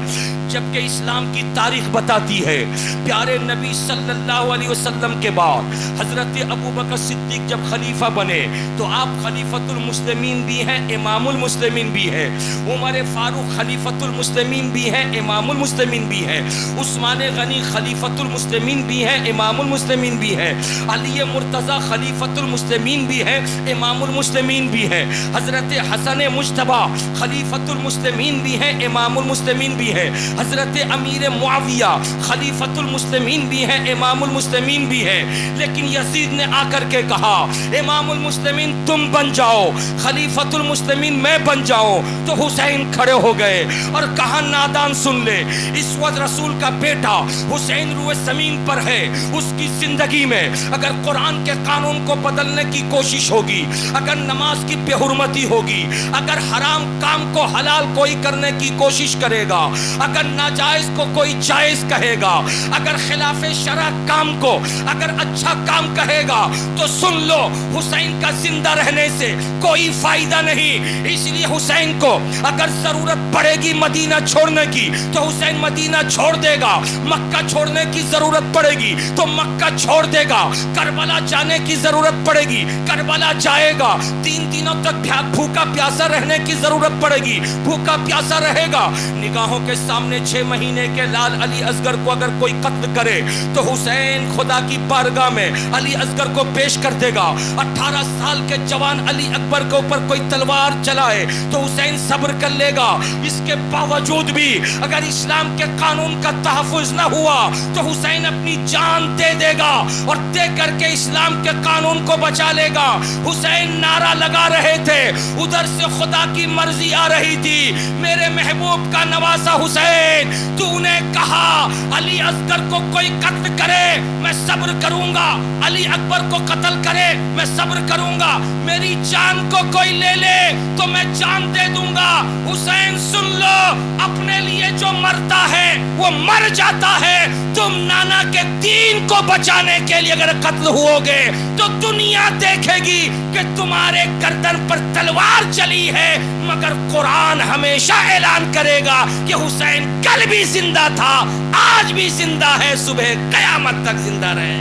جبکہ اسلام کی تاریخ بتاتی ہے پیارے نبی صلی اللہ علیہ وسلم کے بعد حضرت ابوبکر صدیق جب خلیفہ بنے تو آپ خلیفۃ المسلمین بھی ہیں، امام المسلمین بھی ہیں، عمر فاروق خلیفۃ المسلمین بھی ہیں، امام المسلمین بھی ہیں، عثمان غنی خلیفۃ المسلمین بھی ہیں، امام المسلمین بھی ہیں، علی مرتضی خلیفۃ المسلمین بھی ہیں، امام المسلمین بھی ہیں، حضرت حسن مجتبی خلیفۃ المسلمین بھی ہیں، امام المسلمین بھی ہیں، حضرت امیر معاویہ خلیفۃ المسلمین بھی ہیں، امام المسلمین بھی ہیں، لیکن یزید نے آ کر کے کہا امام المسلمین تم بن جاؤ، خلیفۃ المسلمین میں بن جاؤں، تو حسین کھڑے ہو گئے اور کہا نادان سن لے، اس وقت رسول کا بیٹا حسین روئے زمین پر ہے، اس کی زندگی میں اگر قرآن کے قانون کو بدلنے کی کوشش ہوگی، اگر نماز کی بے حرمتی ہوگی، اگر حرام کام کو حلال کوئی کرنے کی کوشش کرے گا، اگر ناجائز کو کوئی جائز کہے گا، اگر خلاف شرع کام کو اگر اچھا کام کہے گا، تو سن لو حسین کا زندہ رہنے سے کوئی فائدہ نہیں۔ اس لیے حسین کو اگر ضرورت پڑے گی مدینہ چھوڑنے کی تو حسین مدینہ چھوڑ دے گا، مکہ چھوڑنے کی ضرورت پڑے گی تو مکہ چھوڑ دے گا، کربلا جانے کی ضرورت پڑے گی کربلا جائے گا، 3 دنوں تک بھوکا پیاسا رہنے کی ضرورت پڑے گی بھوکا پیاسا رہے گا۔ نگاہوں کے سامنے 6 مہینے کے لال علی اصغر کو اگر کوئی قتل کرے تو حسین خدا کی بارگاہ میں علی اصغر کو پیش کر دے گا۔ 18 سال کے جوان علی اکبر کے اوپر کوئی تلوار چلائے تو حسین صبر کر لے گا، اس کے باوجود بھی اگر اسلام کے قانون کا تحفظ نہ ہوا تو حسین اپنی جان دے دے گا اور دے کر کے اسلام کے قانون کو بچا لے گا۔ حسین نعرہ لگا رہے تھے، ادھر سے خدا کی مرضی آ رہی تھی، میرے محبوب کا نواسا حسین تو نے کہا علی اصغر کو کوئی قتل کرے میں صبر کروں گا، علی اکبر کو قتل کرے میں صبر کروں گا، میری جان کو کوئی لے لے تو میں جان دے دوں گا۔ حسین سن لو، اپنے لیے جو مرتا ہے وہ مر جاتا ہے، تم نانا کے دین کو بچانے کے لیے اگر قتل ہوگے تو دنیا دیکھے گی کہ تمہارے گردن پر تلوار چلی ہے، مگر قرآن ہمیشہ اعلان کرے گا کہ حسین کل بھی زندہ تھا، آج بھی زندہ ہے، صبح قیامت تک زندہ رہے۔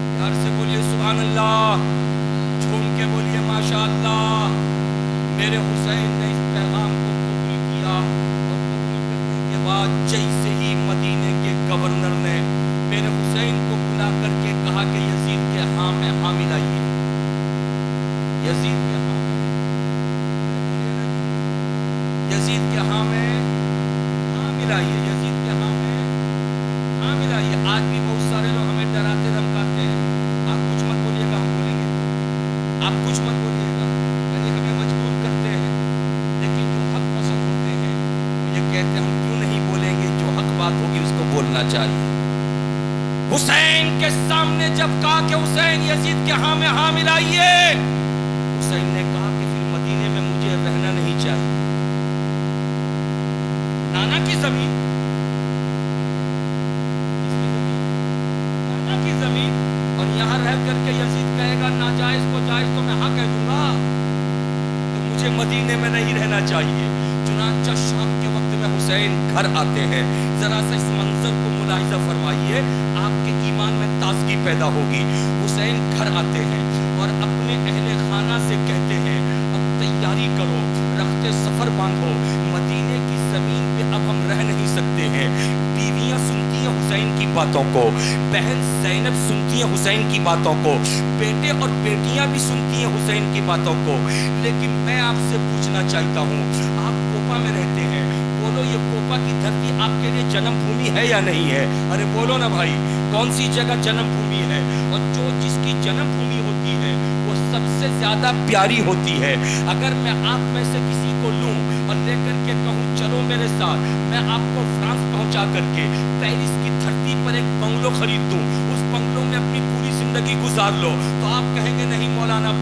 پیار سے بولیے سبحان اللہ، جھوم کے بولیے ماشاء اللہ۔ میرے حسین نے اس پیغام کو قبول کیا اور قبول کرنے کے بعد جیسے ہی مدینے کے گورنر نے میرے حسین کو بلا کر کے کہا کہ یزید کے ہاں میں حامل آئیے، یزید کے ہاں یزید کے ہاں میں حامل آئیے، یزید کے ہاں میں حامل آئیے۔ آج بھی بہت سارے لوگ ہمیں ڈراتے دھمکاتے ہیں، آپ کچھ مت بولیے گا، ہم بولیں گے، آپ کچھ مت بولیے گا، یعنی ہمیں مجبور کرتے ہیں، لیکن جو حق پسند ہوتے ہیں وہ یہ کہتے ہیں ہم کیوں نہیں بولیں گے، جو حق بات ہوگی اس کو بولنا چاہیے۔ حسین کے سامنے جب کہا کہ حسین یزید کے ہاں میں حامل آئیے، حسین نے کہا کہ پھر مدینے میں مجھے رہنا نہیں چاہیے، نانا کی زمین، نانا کی زمین، اور یہاں رہ کر کے یزید کہے گا ناجائز کو جائز تو میں ہاں کہہ دوں گا، تو مجھے مدینے میں نہیں رہنا چاہیے۔ چنانچہ شام کے وقت میں حسین گھر آتے ہیں، ذرا سا اس منظر کو ملاحظہ فرمائیے، آپ کے ایمان میں تازگی پیدا ہوگی۔ حسین گھر آتے ہیں اور اپنے اہل خانہ سے کہتے ہیں اب تیاری کرو، رخت سفر باندھو، مدینے کی زمین پہ اب ہم رہ نہیں سکتے ہیں۔ بیویاں سنتی ہیں حسین کی باتوں کو، بہن زینب سنتی ہیں حسین کی باتوں کو، بیٹے اور بیٹیاں بھی سنتی ہیں حسین کی باتوں کو، لیکن میں آپ سے پوچھنا چاہتا ہوں، آپ کوپا میں رہتے ہیں، بولو یہ کوپا کی دھرتی آپ کے لیے جنم بھومی ہے یا نہیں ہے؟ ارے بولو نا بھائی، کون سی جگہ جنم بھومی ہے؟ اور جو جس کی جنم بھومی ہوتی ہے وہ سب سے زیادہ پیاری ہوتی ہے۔ اگر میں آپ میں سے کسی کو لوں اور لے کر کے کہوں چلو میرے ساتھ، میں آپ کو فرانس پہنچا کر کے پیرس کی دھرتی پر ایک بنگلو خرید دوں، اس بنگلو میں اپنی پوری زندگی گزار لو، تو آپ کہیں گے نہیں مولانا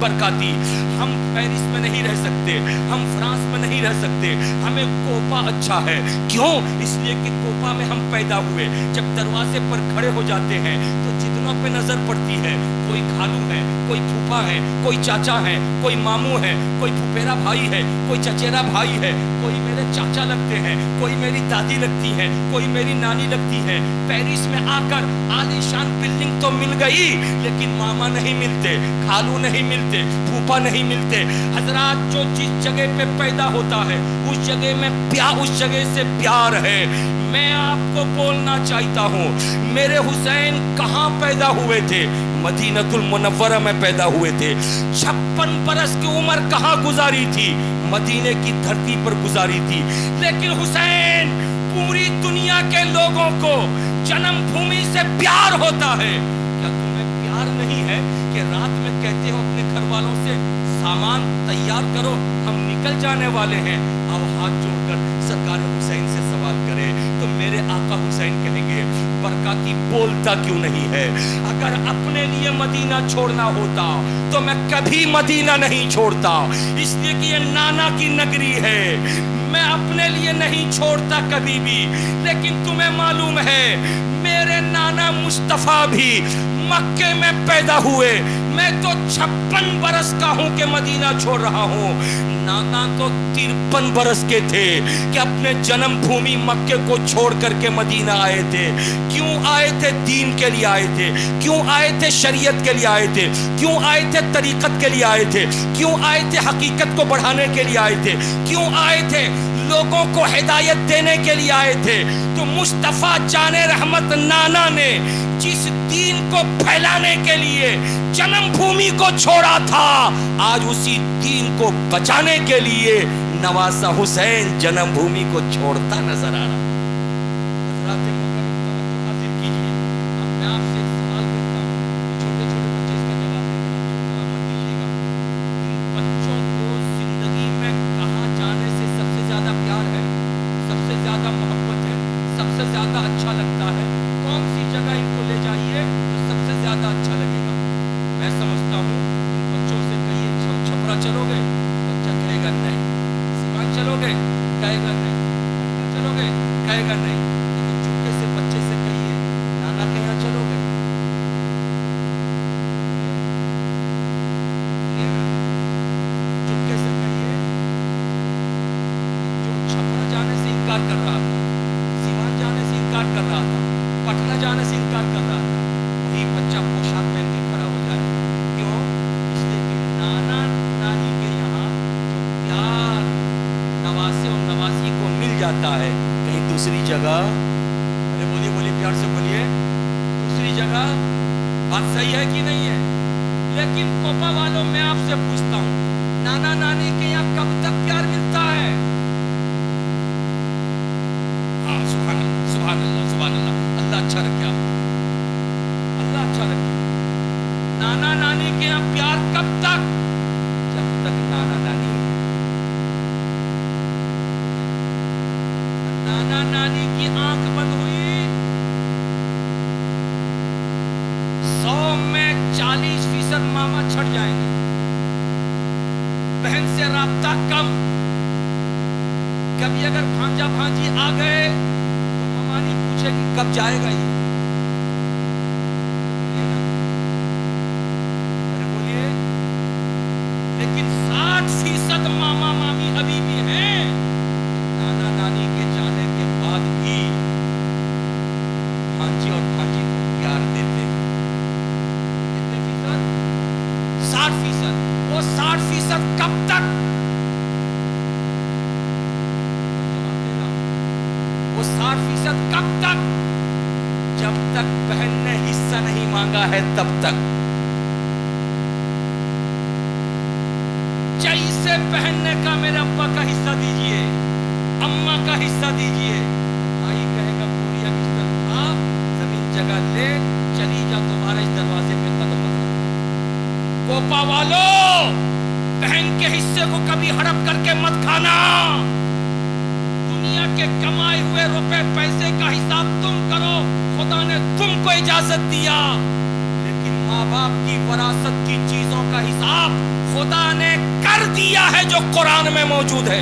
برکاتی، ہم پیرس میں نہیں رہ سکتے، ہم فرانس میں نہیں رہ سکتے، ہمیں کوپا اچھا ہے۔ کیوں؟ اس لیے کہ کوپا میں ہم پیدا ہوئے، جب دروازے پر کھڑے ہو جاتے ہیں تو جتنوں پہ نظر پڑتی ہے، کوئی کھالو ہے، कोई फूफा है, कोई चाचा है, कोई मामू है, कोई फुफेरा भाई है, कोई चचेरा भाई है, कोई मेरे चाचा लगते हैं, कोई मेरी दादी लगती है, कोई मेरी नानी लगती है। पेरिस में आकर आलीशान बिल्डिंग तो मिल गई, लेकिन मामा नहीं मिलते, खालू नहीं मिलते, फूफा नहीं मिलते। हजरात, जो जिस जगह पे पैदा होता है उस जगह में उस जगह से प्यार है। मैं आपको बोलना चाहता हूँ, मेरे हुसैन कहाँ पैदा हुए थे? मदीनतुल मुनव्वरा में पैदा हुए थे। 56 बरस की उम्र कहाँ गुजारी थी? मदीने की धरती पर गुजारी थी। लेकिन हुसैन, पूरी दुनिया के लोगों को जन्मभूमि से प्यार होता है। क्या तुम्हें प्यार नहीं है कि रात में कहते हो अपने घर वालों से सामान तैयार करो, हम निकल जाने वाले हैं? अब हाथ जोड़कर सरकार हुसैन से सवाल करे तो मेरे आका हुसैन कहेंगे, बरकाती बोलता क्यों नहीं है? अगर अपने लिए मदीना छोड़ना होता तो मैं कभी मदीना नहीं छोड़ता, इसलिए कि ये नाना की नगरी है। मैं अपने लिए नहीं छोड़ता कभी भी। लेकिन तुम्हें मालूम है, मेरे नाना मुस्तफा भी मक्के में पैदा हुए। मैं तो 56 बरस का हूं कि मदीना छोड़ रहा हूं। नाना तो 53 बरस के थे कि अपने जन्मभूमि मक्के को छोड़ करके मदीना आए थे। क्यों आए थे? दीन के लिए आए थे। क्यों आए थे? शरीयत के लिए आए थे। क्यों आए थे? तरीकत के लिए आए थे। क्यों आए थे? हकीकत को बढ़ाने के लिए आए थे। क्यों आए थे? लोगों को हिदायत देने के लिए आए थे। तो मुस्तफा जाने रहमत नाना ने जिस दीन को फैलाने के लिए जन्मभूमि को छोड़ा था, आज उसी दीन को बचाने के लिए नवासा हुसैन जन्मभूमि को छोड़ता नजर आ रहा। हज़रात मुकर्रम तवज्जो हासिल कीजिए। अब मैं आपसे एक सवाल करता हूँ, छोटे छोटे बच्चे इसका जवाब मत दीजिएगा। इन बच्चों को जिंदगी में कहाँ जाने से सबसे ज्यादा प्यार है, सबसे ज्यादा मोहब्बत है, सबसे ज्यादा अच्छा लगता है? कौन सी जगह इनको ले जाइए तो सबसे ज्यादा अच्छा लगेगा? मैं समझता हूँ इन बच्चों से कहिए छपरा चलोगे, बच्चा कहेगा नहीं। सिवान चलोगे, कहेगा नहीं। चलोगे, कहेगा नहीं। लेकिन चुपके से बच्चे से कहिए नाना के यहाँ चलोगे, चुपके से कहिए। जो छपरा जाने से इनकार कर रहा था, सिवान जाने से इनकार कर रहा था, पटना जाने से इनकार कर रहा था, वही बच्चा पोशाक पहन के खड़ा हो जाए। क्यों? इसलिए कि नाना नानी के यहाँ जो प्यार नवासे और नवासी को मिल जाता है, कहीं दूसरी जगह, अरे बोलिए बोलिए, प्यार से बोलिए, दूसरी जगह बात सही है कि नहीं है? लेकिन कोपा वालों, मैं आपसे पूछता हूँ, नाना नानी के यहाँ कब तक प्यार मिलता है? हाँ, सुभान अल्लाह, सुभान अल्लाह, सुभान अल्लाह। अल्लाह अच्छा रखे आप, अल्लाह अच्छा रखे। नाना नानी के यहाँ प्यार कब तक? जब तक नाना नानी है। नाना नानी की आंख बंद हुई, 100 में 40% मामा छट जाएंगे। बहन से राब्ता कम। कभी अगर भांजा भांजी आ गए तो मामा नहीं पूछेगी कब जाएगा ये। अरे बोलिए। लेकिन 60% मामा मामी अभी भी हैं, नाना नानी के जाने के बाद भी भांजी और भांजी को प्यार देते हैं। कितने फीसद? 60%। वो 60% कब तक? वो 60% कब तक? जब तक बहन ने हिस्सा नहीं मांगा है तब तक। जैसे बहन ने कहा मेरे अब्बा का हिस्सा दीजिए, अम्मा का हिस्सा दीजिए, भाई कहेगा पूरी बिस्तर उठा, जमीन जगह ले, चली जा, तुम्हारा इस दरवाजे पे कदम मत रखना। कोपा वालों, बहन के हिस्से को कभी हड़प करके मत खाना। दुनिया के कमाए हुए रुपए पैसे का हिसाब तुम करो, खुदा ने तुमको इजाजत दिया। लेकिन माँ बाप की वरासत की चीजों का हिसाब खुदा ने कर दिया है, जो कुरान में मौजूद है।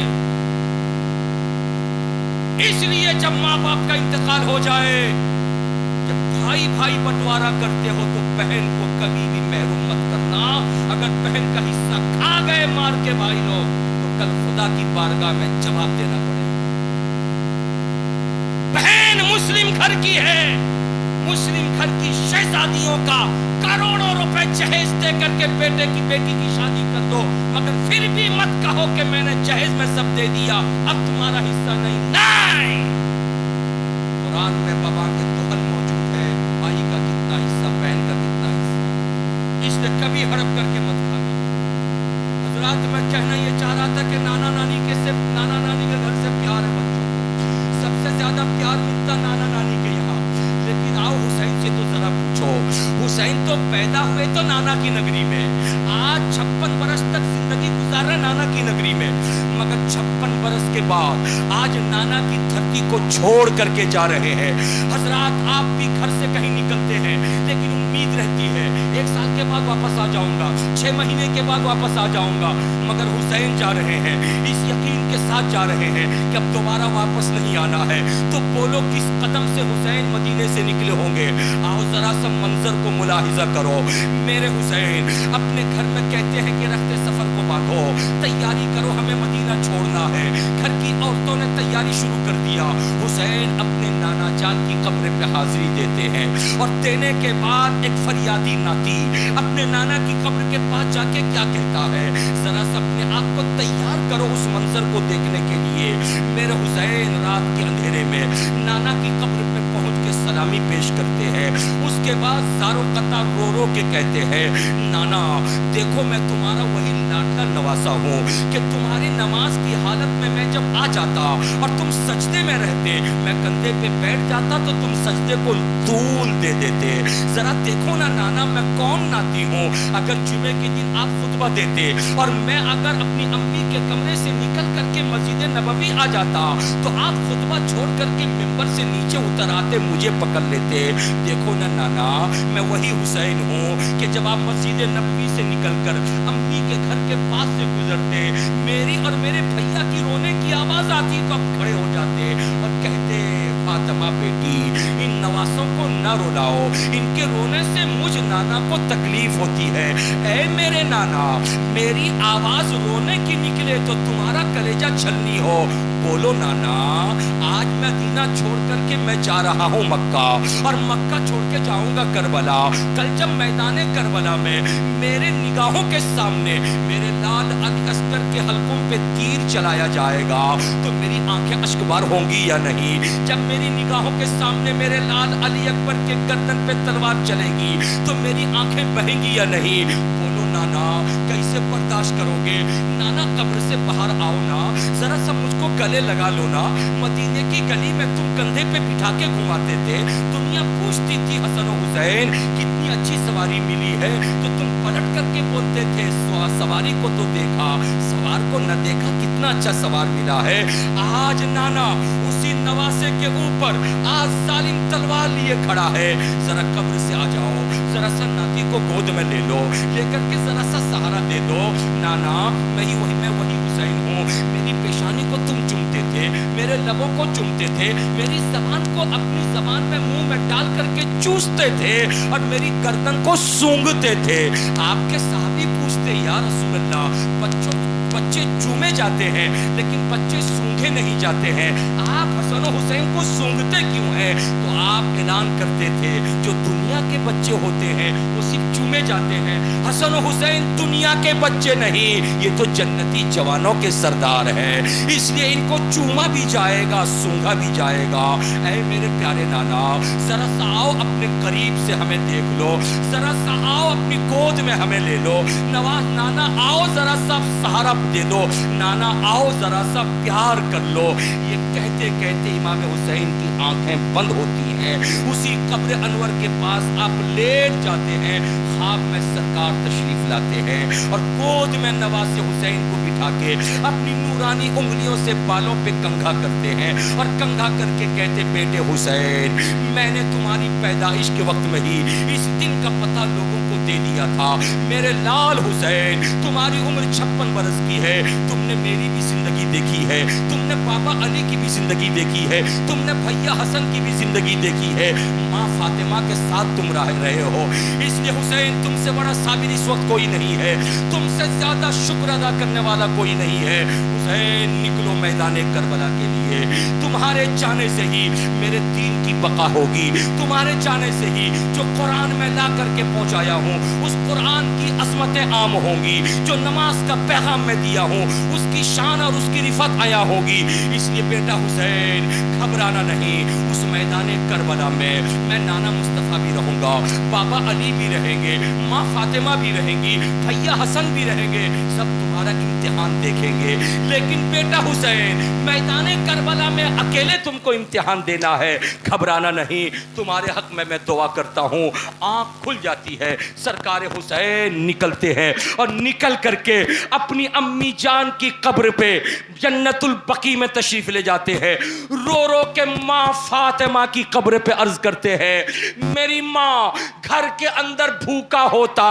इसलिए जब माँ बाप का इंतकाल हो जाए, जब भाई भाई बंटवारा करते हो तो बहन को कभी भी महरूम मत करना। बारगाह में जवाब देना पड़ेगा। बहन मुस्लिम घर की है, मुस्लिम घर की शहजादियों का करोड़ों रुपए जहेज दे करके बेटे की बेटी की शादी कर दो, मगर फिर भी मत कहो कि मैंने जहेज में सब दे दिया, अब तुम्हारा हिस्सा नहीं। नहीं, कुरान में बाबा के दोहल मौजूद है, भाई का कितना हिस्सा, बहन का कितना हिस्सा, इसलिए कभी हड़प करके मत खाना। हजरात, मैं कहना ये चाह रहा था कि नाना नानी के घर से प्यार है बच्चों को, सबसे ज्यादा प्यार मिलता नाना नानी के यहाँ। लेकिन आओ हुसैन से तो जरा पूछो, हुसैन तो पैदा हुए तो नाना की नगरी में, आज 56 बरस तक जिंदगी गुजार रहे नाना की नगरी में, मगर 56 बरस के बाद आज नाना की धरती को छोड़ करके जा रहे हैं। हजरात, आप भी घर से कहीं निकलते हैं लेकिन उम्मीद रहती है 1 साल के बाद वापस आ जाऊंगा, 6 महीने के बाद वापस आ जाऊंगा, मगर हुसैन जा रहे हैं इस यकीन के साथ जा रहे हैं कि अब दोबारा वापस नहीं आना है। तो बोलो किस कदम से हुसैन मदीने से निकले होंगे? आओ जरा सा मंजर को मुलाहिजा करो। मेरे हुसैन अपने घर में कहते हैं कि रखते सफर को बांधो, तैयारी करो, हमें मदीना छोड़ना है। घर की औरतों ने तैयारी शुरू कर दिया। हुसैन अपने नाना जान की कब्र पे हाजिरी देते हैं और देने के बाद एक फरियादी नाती अपने नाना की कब्र के पास जाके क्या कहता है, जरा सा अपने आप को तैयार करो उस मंजर को देखने के लिए। मेरे हुसैन रात के अंधेरे में नाना की कब्र पे पहुंच के सलामी पेश करते हैं। उसके बाद ज़ारो कतार रो रो के कहते हैं, नाना देखो मैं तुम्हारा वही लाडला नवासा हूँ कि तुम्हारी नमाज की हालत में मैं जब आ जाता और तुम सजदे में रहते, मैं कंधे पे बैठ जाता तो तुम सजदे को धूल दे देते। जरा देखो ना नाना, मैं कौन नाती हूँ, अगर जुमे के दिन आप खुतबा देते और मैं अगर अपनी अम्मी के कमरे से निकल करके मस्जिद नबवी आ जाता तो आप खुतबा छोड़ करके मिंबर से नीचे उतर आते, मुझे पकड़ लेते। देखो ना नाना, मैं वही हुसैन हूँ कि जब आप मस्जिद नबवी से निकलकर अम्मी के घर के पास से गुजरते, मेरी और मेरे भैया की रोने की आवाज आती तो आप खड़े हो जाते और कहते, फातिमा बेटी इन नवासों को न रुलाओ, इनके रोने से मुझ नाना को तकलीफ होती है। ऐ मेरे नाना, मेरी आवाज रोने की निकले तो तुम्हारा कलेजा छलनी हो, बोलो नाना आज मदीना छोड़ करके मैं जा रहा हूँ मक्का और मक्का छोड़ के जाऊंगा करबला। कल जब मैदान करबला में मेरे निगाहों के सामने मेरे लाल अली अस्कर के हल्कों पे तीर चलाया जाएगा तो मेरी आंखें अश्कबार होंगी या नहीं? जब मेरी निगाहों के सामने मेरे लाल अली अकबर के गर्दन पे तलवार चलेगी तो मेरी आंखें बहेंगी या नहीं? बोलो नाना कैसे बर्दाश्त करोगे? नाना कब्र से बाहर आओ ना, जरा सा मुझको गले लगा लो ना। मदीने की गली में तुम कंधे पे बिठा के घुमाते थे, दुनिया पूछती थी हसन हुसैन कितनी अच्छी सवारी मिली है तो तुम पलट करके बोलते थे सवारी को तो देखा, सवार को न देखा, कितना अच्छा सवार मिला है। आज नाना उसी नवासे के ऊपर आज जालिम तलवार लिए खड़ा है। जरा कब्र से आ जाओ, जरा सा नाती को गोद में ले लो, लेकर के जरा सा सहारा दे दो। नाना मैं वही हुसैन हूँ। मेरी पेशानी को तुम चूमते थे, मेरे लबों को चूमते थे, मेरी जबान को अपनी जबान में मुंह में डाल करके चूसते थे और मेरी गर्दन को सूंघते थे। आपके साहबी पूछते, या रसूल अल्लाह बच्चे चूमे जाते हैं लेकिन बच्चे सूंघे नहीं जाते हैं, आप हसन हुसैन को सूंघते क्यों हैं? तो आप ऐलान करते थे जो दुनिया के बच्चे होते हैं वो सिर्फ चूमे जाते हैं, हसन हुसैन दुनिया के बच्चे नहीं, ये तो जन्नती जवानों के सरदार हैं, इसलिए इनको चूमा भी जाएगा सूंघा भी जाएगा। ऐ मेरे प्यारे नाना, जरा सा आओ अपने करीब से हमें देख लो, जरा सा आओ अपनी गोद में हमें ले लो। नवाज नाना आओ जरा सा सहारा दे दो, नाना आओ जरा सा प्यार कर लो। ये कहते कहते इमाम हुसैन की आंखें बंद होती हैं। उसी कब्र अनवर के पास आप लेट जाते हैं, ख्वाब में सरकार तशरीफ लाते हैं और गोद में नवासे हुसैन को बिठा के अपनी नूरानी उंगलियों से बालों पे कंघा करते हैं और कंघा करके कहते, बेटे हुसैन मैंने तुम्हारी पैदाइश के वक्त में ही इस दिन का पता लोगों को दे दिया था। मेरे लाल हुसैन तुम्हारी उम्र 56 बरस की है, तुमने मेरी भी जिंदगी देखी है, तुमने पापा अली की भी जिंदगी देखी है, तुमने भैया हसन की भी जिंदगी देखी है, माँ फातिमा के साथ तुम रह रहे हो, इसलिए हुसैन हुसैन तुमसे बड़ा साबिर इस वक्त कोई नहीं है, तुमसे ज्यादा शुक्र अदा करने वाला कोई नहीं है। हुसैन निकलो मैदान करबला के लिए, तुम्हारे जाने से ही मेरे दीन की बका होगी, तुम्हारे जाने से ही जो कुरान में ला करके पहुंचाया हूँ उस कुरान की अजमतें आम होंगी, जो नमाज का पैगाम मैं दिया हूँ उसकी शान और उसकी रिफत आया होगी। इसलिए बेटा हुसैन घबराना नहीं, उस मैदान करबला में मैं नाना मुस्तफ़ा भी रहूंगा, बाबा अली भी रहेंगे, माँ फातिमा भी रहेंगी, भैया हसन भी रहेंगे, सब तुम्हारा इम्तिहान देखेंगे। लेकिन बेटा हुसैन मैदान करबला में अकेले तुमको इम्तिहान देना है, घबराना नहीं। तुम्हारे हक में मैं दुआ करता हूँ। आँख खुल जाती है, सरकार हुसैन निकलते हैं और निकल करके अपनी अम्मी जान की कब्र पे जन्नतुल बकी में तशरीफ ले जाते हैं। रो रो के माँ फातिमा की कब्र पे अर्ज करते हैं, मेरी माँ घर के अंदर भूखा होता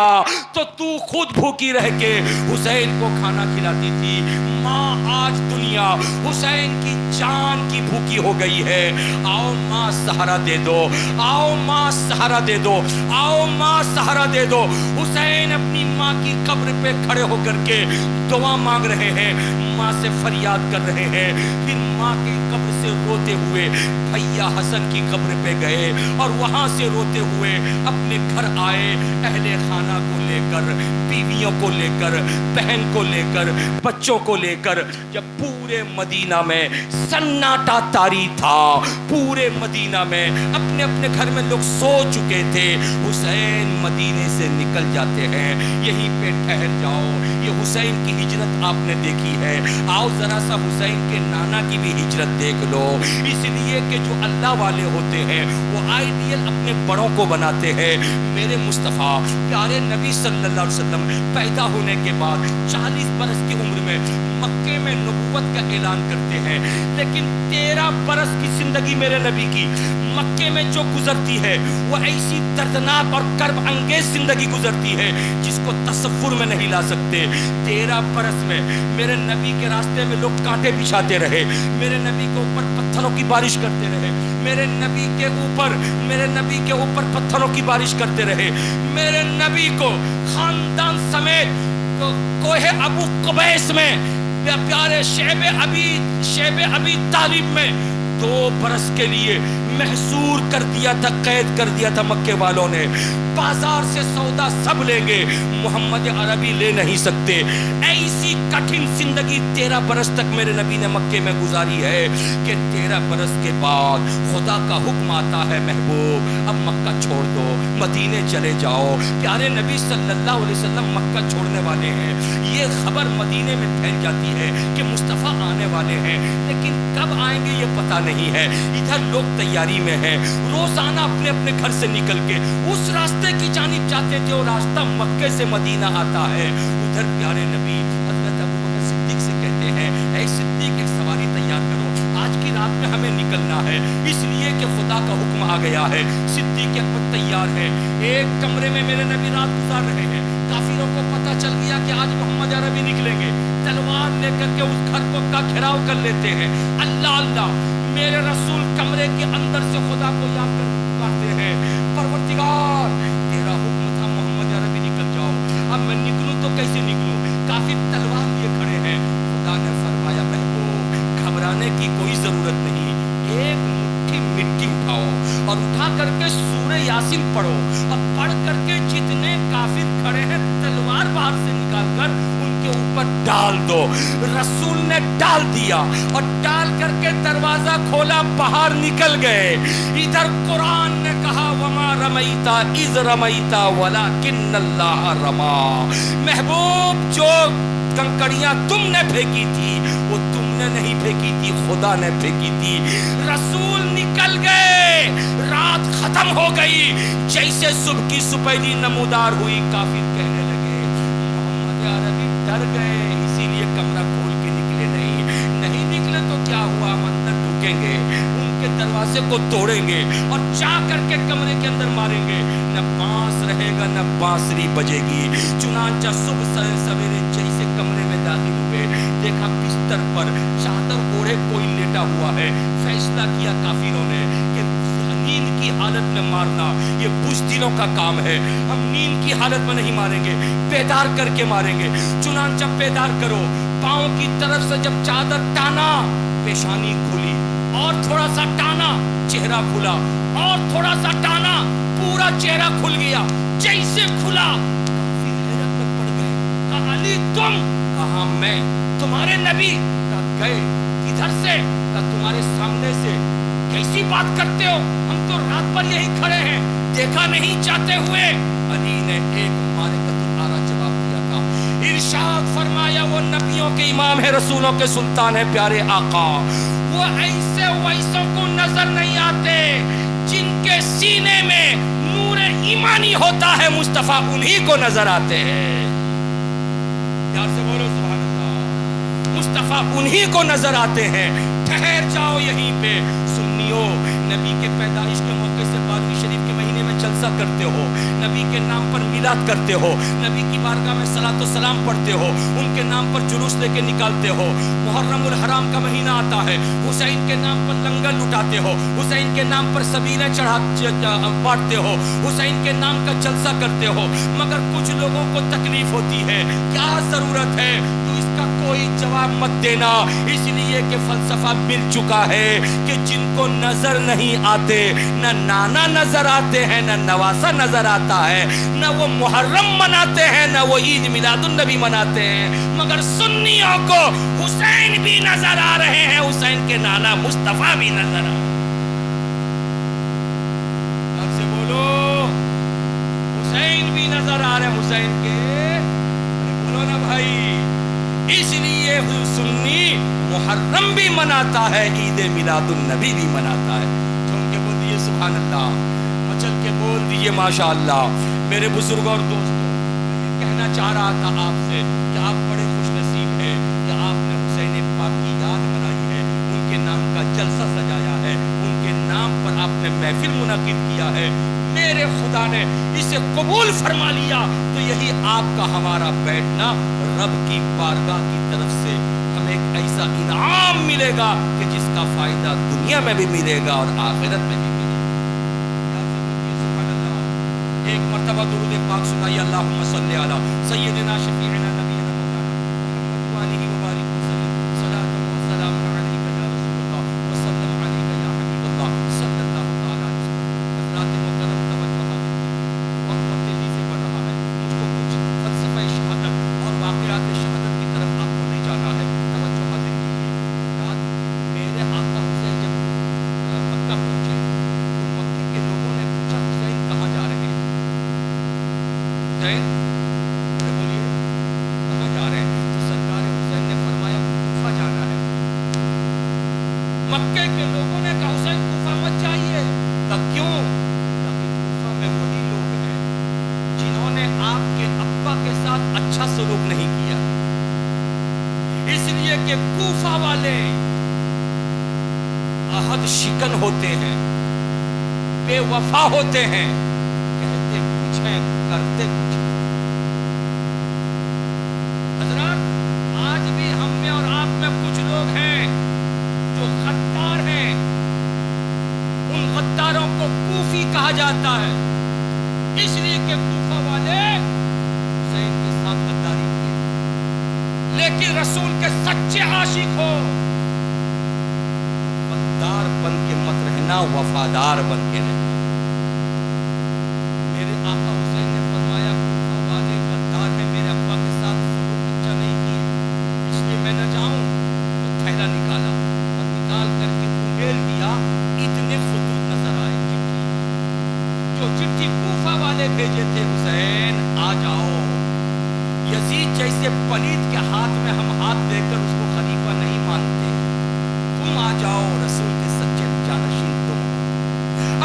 तो तू खुद भूखी रह के हुसैन को खाना खिलाती थी। माँ आज दुनिया हुसैन की जान की भूखी हो गई है, आओ माँ सहारा दे दो, आओ माँ सहारा दे दो, आओ माँ सहारा दे दो। हुसैन अपनी माँ की कब्र पे खड़े होकर के दुआ मांग रहे हैं, माँ से फरियाद कर रहे हैं। फिर माँ की कब्र से रोते हुए भैया हसन की कब्र पे गए और वहां से रोते हुए अपने घर आए, अहले खाना को लेकर, बीवियों को लेकर, बहन को लेकर, बच्चों को लेकर। जब पूरे मदीना में सन्नाटा तारी था, पूरे मदीना में अपने अपने घर में लोग सो चुके थे, हुसैन मदीने से निकल जाते हैं। यहीं पे ठहर जाओ, ये हुसैन की हिजरत आपने देखी है, आओ जरा सा हुसैन के नाना की भी हिजरत देख लो। इसलिए कि जो अल्लाह वाले होते हैं वो आइडियल अपने बड़ों को बनाते हैं। मेरे मुस्तफ़ा प्यारे नबी सल्लल्लाहु अलैहि वसल्लम पैदा होने के बाद 40 बरस की उम्र में मक्के में नबूवत का ऐलान करते हैं, लेकिन 13 बरस की जिंदगी मेरे नबी की मक्के में जो गुजरती है वो ऐसी दर्दनाक और कर्ब अंगेज जिंदगी गुजरती है जिसको तसव्वुर में नहीं ला सकते। 13 बरस में मेरे नबी के रास्ते में लोग कांटे बिछाते रहे, मेरे नबी के ऊपर पत्थरों की बारिश करते रहे, मेरे नबी के ऊपर पत्थरों की बारिश करते रहे। मेरे नबी को खानदान समेत कोहे अबू कुबैस में प्यारे शेब अबी तालिब में 2 बरस के लिए महसूर कर दिया था, कैद कर दिया था मक्के वालों ने। बाजार से सौदा सब लेंगे, मोहम्मद अरबी ले नहीं सकते। ऐसी कठिन जिंदगी 13 बरस तक मेरे नबी ने मक्के में गुजारी है कि 13 बरस के बाद खुदा का हुक्म आता है, महबूब अब मक्का छोड़ दो, मदीने चले जाओ। प्यारे नबी सल्लल्लाहु अलैहि वसल्लम मक्का छोड़ने वाले हैं, ये खबर मदीने में फैल जाती है कि मुस्तफ़ा आने वाले हैं, लेकिन कब आएंगे ये पता नहीं है। इधर लोग तैयारी में हैं, रोजाना अपने अपने घर से निकल के उस रास्ते की जानिब जाते जो रास्ता मक्के से मदीना आता है। उधर प्यारे नबी हज़रत अबू बकर सिद्दीक से कहते हैं, ऐ सिद्दीक एक सवारी तैयार करो, आज की रात में हमें निकलना है, इसलिए कि खुदा का हुक्म आ गया है। सिद्दीक अकबर तैयार है, एक कमरे में मेरे नबी रात गुजार रहे हैं। काफिरों को पता चल गया कि आज मोहम्मद अरबी निकलेंगे, तलवार लेकर के उस घर को का घेराव कर लेते हैं। अल्लाह अल्लाह, मेरे रसूल कमरे के अंदर से खुदा को याद करते हैं, परवरदिगार तेरा हुक्म था मोहम्मद अरबी निकल जाओ, अब मैं निकलूं तो कैसे निकलूं? काफिर तलवार लिए खड़े हैं। खुदा ने फरमाया, महबूब घबराने की कोई जरूरत नहीं, एक मुट्ठी मिट्टी उठाओ और उठा करके सूरह यासीन पढ़ो, और पढ़ करके जितने काफिर खड़े हैं तलवार बाहर से निकालकर उनके ऊपर डाल दो। रसूल ने डाल दिया और डाल करके दरवाजा खोला, बाहर निकल गए। इधर कुरान ने कहा, वमा रमैता इज़ रमैता वलाकिन्नल्लाह रमा। महबूब जो कंकड़ियां तुमने फेंकी थी वो तुमने नहीं फेंकी थी, खुदा ने फेंकी थी। रसूल निकल गए, रात खत्म हो गई, जैसे सुबह की सुपहली नमूदार हुई। काफिर कहने लगे, मोहम्मद अरबी डर गए, इसीलिए कमरा खोल के निकले नहीं निकले तो क्या हुआ, हम अंदर ढुकेंगे, उनके दरवाजे को तोड़ेंगे और जा करके कमरे के अंदर मारेंगे, न बांस रहेगा न बांसुरी बजेगी। चुनांचा सुबह सवेरे जैसे कमरे में दाखिल हुए, देखा बिस्तर पर चादर ओढ़े कोई लेटा हुआ है। फैसला किया काफिरों ने कि नींद की हालत में मारना ये बुज़दिलों का काम है। हम नींद की हालत में नहीं मारेंगे, बेदार करके मारेंगे। चुनांचे बेदार करो, पाँव की तरफ से जब चादर टाना, पेशानी खुली, और थोड़ा सा टाना, चेहरा खुला, और थोड़ा सा टाना, पूरा चेहरा खुल गया। जैसे खुला काफी हैरत में पड़ गए। कहा अली तुम? कहा मैं। तुम्हारे नबी? कहा गए। किधर से? कहा तुम्हारे सामने से। कैसी बात करते हो, हम तो रात भर यही खड़े हैं, देखा नहीं जाते हुए। अली ने एक मालिकतुल आरा जवाब दिया था। इरशाद फरमाया वो नबियों के इमाम है, रसूलों के सुल्तान है, प्यारे आका। वो ऐसे वैसों को नजर नहीं आते जिनके सीने में नूर ईमानी होता है, मुस्तफा उन्हीं को नजर आते हैं। प्यार से बोलो सुभान अल्लाह। मुस्तफा उन्हीं को नजर आते हैं। ठहर जाओ यहीं पे। सुन्नियों, नबी के पैदाइश के मौके से 12वीं शरीफ के महीने में जलसा करते हो, नबी के नाम पर मिलाद करते हो, नबी की बारगाह में सलातो सलाम पढ़ते हो, उनके नाम पर जुलूस लेके निकालते हो। मुहर्रमुल हराम का महीना आता है, हुसैन के नाम पर लंगर लुटाते हो, हुसैन के नाम पर सबीलें बांटते हो, हुसैन के नाम का जलसा करते हो। मगर कुछ लोगों को तकलीफ होती है, क्या जरूरत है, तू इसका कोई जवाब मत देना, इसलिए कि फलसफा मिल चुका है कि जिनको नजर नहीं आते, न नाना नजर आते हैं, न नवासा नजर आता है, न वो मुहर्रम मनाते हैं, न वो ईद मिलादुन नबी मनाते हैं, मगर सुन्नियों को हुसैन भी नजर आ रहे हैं, हुसैन के नाना मुस्तफा भी नजर आ रहे हैं। आपसे बोलो, हुसैन भी नजर आ रहे हैं, हुसैन के, बोलो ना भाई। इसलिए सुन्नी मुहर्रम भी मनाता है, ईद मिलादुन नबी भी मनाता है। झूम के बोल दिए सुभान अल्लाह, मचल के बोल दिए माशा अल्लाह। मेरे बुजुर्ग और दोस्तों, मैं कहना चाह रहा था आपसे कि आप बड़े खुशनसीब हैं कि आपने हुसैन पाक की याद मनाई है, उनके नाम का जलसा सजाया है, उनके नाम पर आपने महफिल मुनक्किद किया है। मेरे खुदा ने इसे कबूल फरमा लिया तो यही आपका हमारा बैठना रब की बारगाह की तरफ से हमें एक ऐसा इनाम मिलेगा कि जिसका फायदा दुनिया में भी मिलेगा और आखिरत में भी मिलेगा। एक मर्तबा दुरूद पाक सुनाइए, अल्लाहुम्मा सल्ली अला सय्यिदिना शफीइना नबीना मौलाना मुहम्मद व आलिहि व बारिक वसल्लम सलातन व सलाम अलैका या रसूलल्लाह व सल्लम अलैका या हबीबल्लाह सल्लल्लाहु तआला अलैहि वसल्लम। हज़रात मुकर्रम तवज्जो वक्त बहुत तेजी से बढ़ रहा है, मुझको कुछ फलसफा शहादत और वाक़यात शहादत की तरफ आपको ले जाना है। तवज्जो हासिल कीजिए। याद मेरे आका हुसैन जब मक्का पहुंचे तो मक्के के लोगों ने पूछा हुसैन कहाँ जा रहे हैं? हुसैन बोलिए कहाँ जा रहे हैं? तो सरकार हुसैन ने फरमाया कूफा जाना है। मक्के के लोगों ने कहा हुसैन कूफा मत जाइए। तब क्यों? ताकि कूफा में वही लोग हैं जिन्होंने आपके अब्बा के साथ अच्छा सलूक नहीं किया, इसलिए कि कूफा वाले अहद शिकन होते हैं, बेवफा होते हैं, कहते कुछ हैं करते कुछ हैं। हजरत आज भी हम में और आप में कुछ लोग हैं जो गद्दार हैं, उन गद्दारों को कूफी कहा जाता है, इसलिए कि कूफा वाले हुसैन के साथ गद्दारी की। लेकिन रसूल के सच्चे आशिक हो, गद्दार बन के मत रहना, वफादार बन के रहना। मेरे आका हुसैन ने फरमाया कूफा वाले गद्दार हैं, मेरे अब्बा के साथ सलूक अच्छा नहीं किए, इसलिए मैं न जाऊं। तो थैला निकाला और निकाल करके उंडेल दिया, इतने खुतूत नजर आए चिट्ठी, जो चिट्ठी कूफा वाले भेजे थे, हुसैन आ जाओ। यजीद जैसे पलीद के हाथ में हम हाथ देकर उसको खलीफा नहीं मानते, तुम आ जाओ, रसूल के सच्चे जानशीन तुम।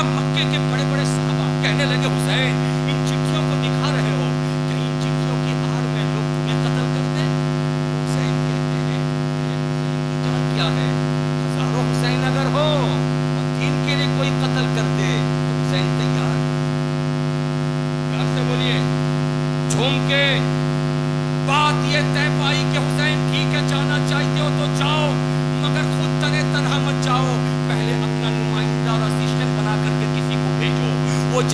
अब मक्के के बड़े बड़े सहाबा कहने लगे हुसैन इन चिट्ठियों को दिखा रहे हो, कहीं इन चिट्ठियों की आड़ में लोग तुम्हें कत्ल कर दें। हुसैन कहते हैं हुसैन की जान क्या है, हजारों हुसैन अगर हो और दीन के लिए कोई कत्ल कर दे तो हुसैन तैयार। प्यार से बोलिए, झूम के। बात ये तय पाई कि हुसैन ठीक है, जाना चाहते हो तो जाओ, मगर खुद तने तनहा मत जाओ, पहले अपना नुमाइंदा और असिस्टेंट बना करके किसी को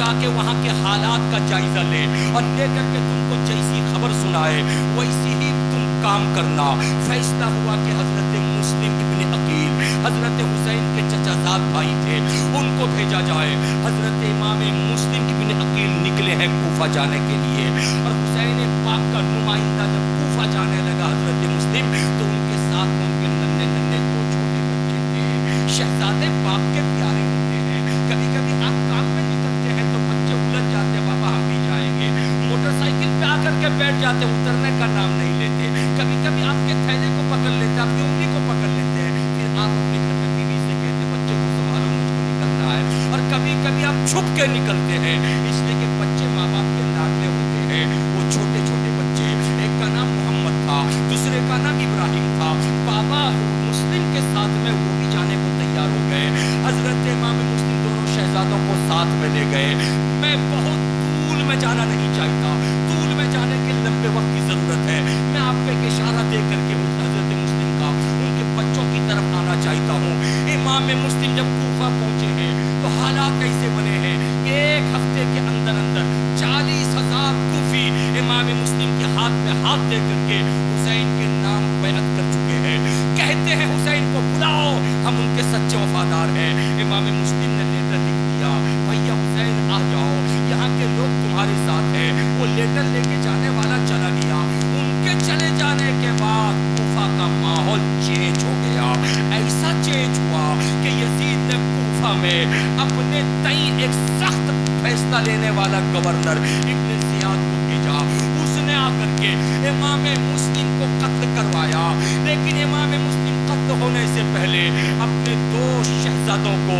جا کے وہاں کے حالات کا جائزہ لے اور لے کر کے تم کو جیسی خبر سنائے ویسی ہی تم کام کرنا. فیصلہ ہوا کہ حضرت مسلم ابن عقیل حضرت حسین کے چچا زاد بھائی تھے, ان کو بھیجا جائے. حضرت امام مسلم ابن عقیل نکلے ہیں کوفہ جانے کے لیے, اور حسین پاک کا نمائندہ جب کوفہ جانے لگا حضرت مسلم, تو ان کے ساتھ ان کے ننھے ننھے دو چھوٹے بچے تھے. شہزادے باپ کے پیارے ہوتے ہیں, کبھی کبھی آپ کام میں نکلتے ہیں تو بچے الجھ جاتے ہیں, بابا ہم بھی جائیں گے. موٹر سائیکل پہ آ کر کے بیٹھ جاتے, اترنے کا نام نہیں لیتے. کبھی کبھی آپ کے تھیلے کو پکڑ لیتے, آپ کی انگلی کو پکڑ لیتے ہیں. پھر آپ اپنے گھر میں بیوی سے کہتے بچے کو سنبھالو, مجھ کو نکلنا ہے. اور کبھی کبھی آپ چھپ کے نکلتے ہیں, اس لیے کہ بچے ماں باپ کے لاڈلے ہوتے ہیں. وہ چھوٹے چھوٹے بچے, ایک کا نام محمد تھا, دوسرے کا نام ابراہیم تھا. بابا مسلم کے ساتھ میں وہ بھی جانے کو تیار ہو گئے. حضرت امام مسلم دونوں شہزادوں کو ساتھ میں لے گئے. میں بہت طول میں جانا نہیں چاہتا, طول میں جانے کے لمبے وقت کی ضرورت ہے. میں آپ کو ایک اشارہ دے کر کے حضرت مسلم کا ان کے بچوں کی طرف آنا چاہتا ہوں. امام مسلم جب کوفہ پہنچے ہیں تو حالات ایسے بنے ہیں, ایک ہفتے کے اندر اندر 40,000 کوفی امام مسلم کے ہاتھ میں ہاتھ دے کر کے حسین کے نام بیعت کر چکے ہیں. کہتے ہیں حسین کو بلاؤ, ہم ان کے سچے وفادار ہیں. امام مسلم نے لیٹر لکھ دیا, بھیا حسین آ جاؤ, یہاں کے لوگ تمہارے ساتھ ہیں. وہ لیٹر لے کے جانے والا چلا گیا. ان کے چلے جانے کے بعد کوفہ کا ماحول چینج ہو گیا. ایسا چینج ہوا کہ یزید نے کوفہ میں اپنے تئیں ایک سخت فیصلہ لینے والا گورنر ابن زیاد کو بھیجا. اس نے آ کر کے امام مسلم کو قتل کروایا, لیکن امام مسلم قتل ہونے سے پہلے اپنے 2 شہزادوں کو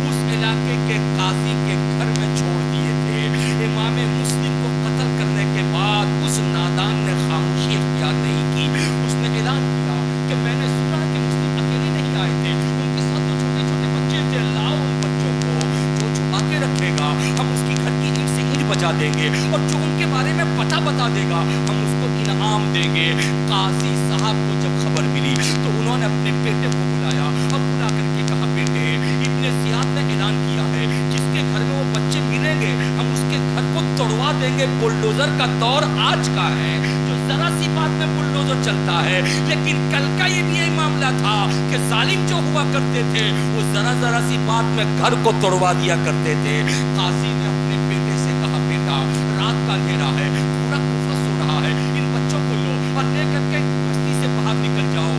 اس علاقے کے قاضی کے گھر میں چھوڑ دیے تھے. امام مسلم کو قتل کرنے کے بعد اس نادان نے خاموشی اختیار نہیں کی. اس نے اعلان کیا کہ میں نے سنا کہ مسلم اکیلے نہیں آئے تھے, ان کے ساتھ 2 چھوٹے چھوٹے بچے تھے. لاؤ ان بچوں کو, جو چھپا کے رکھے گا ہم اس کی گھر کی اینٹ سے اینٹ بجا دیں گے, اور جو ان کے بارے میں پتہ بتا دے گا ہم اس کو انعام دیں گے. قاضی صاحب کو جب خبر ملی تو انہوں نے اپنے بیٹے کو بلایا اور بلا کر کے کہا, بیٹے ابن زیاد نے اعلان کیا ہے جس کے گھر میں وہ بچے ملیں گے ہم اس کے گھر کو توڑوا دیں گے. بلڈوزر کا دور آج کا ہے, جو ذرا سی بات میں بلڈوزر چلتا ہے. لیکن کل کا یہ بھی یہی معاملہ تھا کہ ظالم جو ہوا کرتے تھے وہ ذرا سی بات میں گھر کو توڑوا دیا کرتے تھے. قاضی نے اپنے بیٹے سے کہا, بیٹا رات کا اندھیرا ہے, پورا کوفہ سو رہا ہے, ان بچوں کو لو اور لے کر کے بستی سے باہر نکل جاؤ.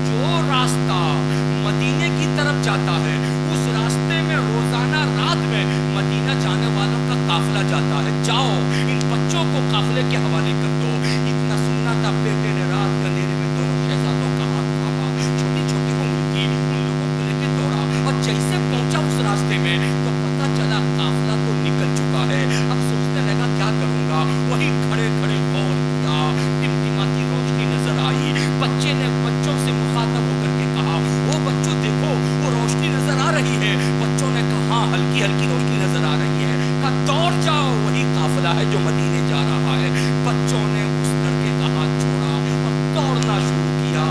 جو راستہ مدینے کی طرف جاتا ہے اس راستے میں روزانہ رات میں مدینہ جانے والوں کا قافلہ جاتا ہے. جاؤ ان بچوں کو قافلے کے حوالے کر دو. اتنا سننا تھا, بیٹے نے رات کے اندھیرے میں دونوں شہزادوں کا ہاتھ تھاما. چھوٹی چھوٹی عمر کی ان لوگوں کو لے کے دوڑا, اور جیسے پہنچا اس راستے میں تو پتہ چلا قافلہ تو نکل چکا ہے. اب سوچنے لگا کیا کروں گا. وہی کھڑے کھڑے غور کیا, ٹمٹماتی روشنی نظر آئی. بچے نے بچوں سے مخاطب ہو کر کے کہا, وہ بچوں دیکھو وہ روشنی نظر آ رہی ہے. بچوں نے کہا ہاں ہلکی ہلکی روشنی نظر آ رہی ہے. کہا دوڑ جاؤ, وہی قافلہ ہے جو مدینے جا رہا ہے. بچوں نے اس لڑکے کا ہاتھ چھوڑا اور دوڑنا شروع کیا.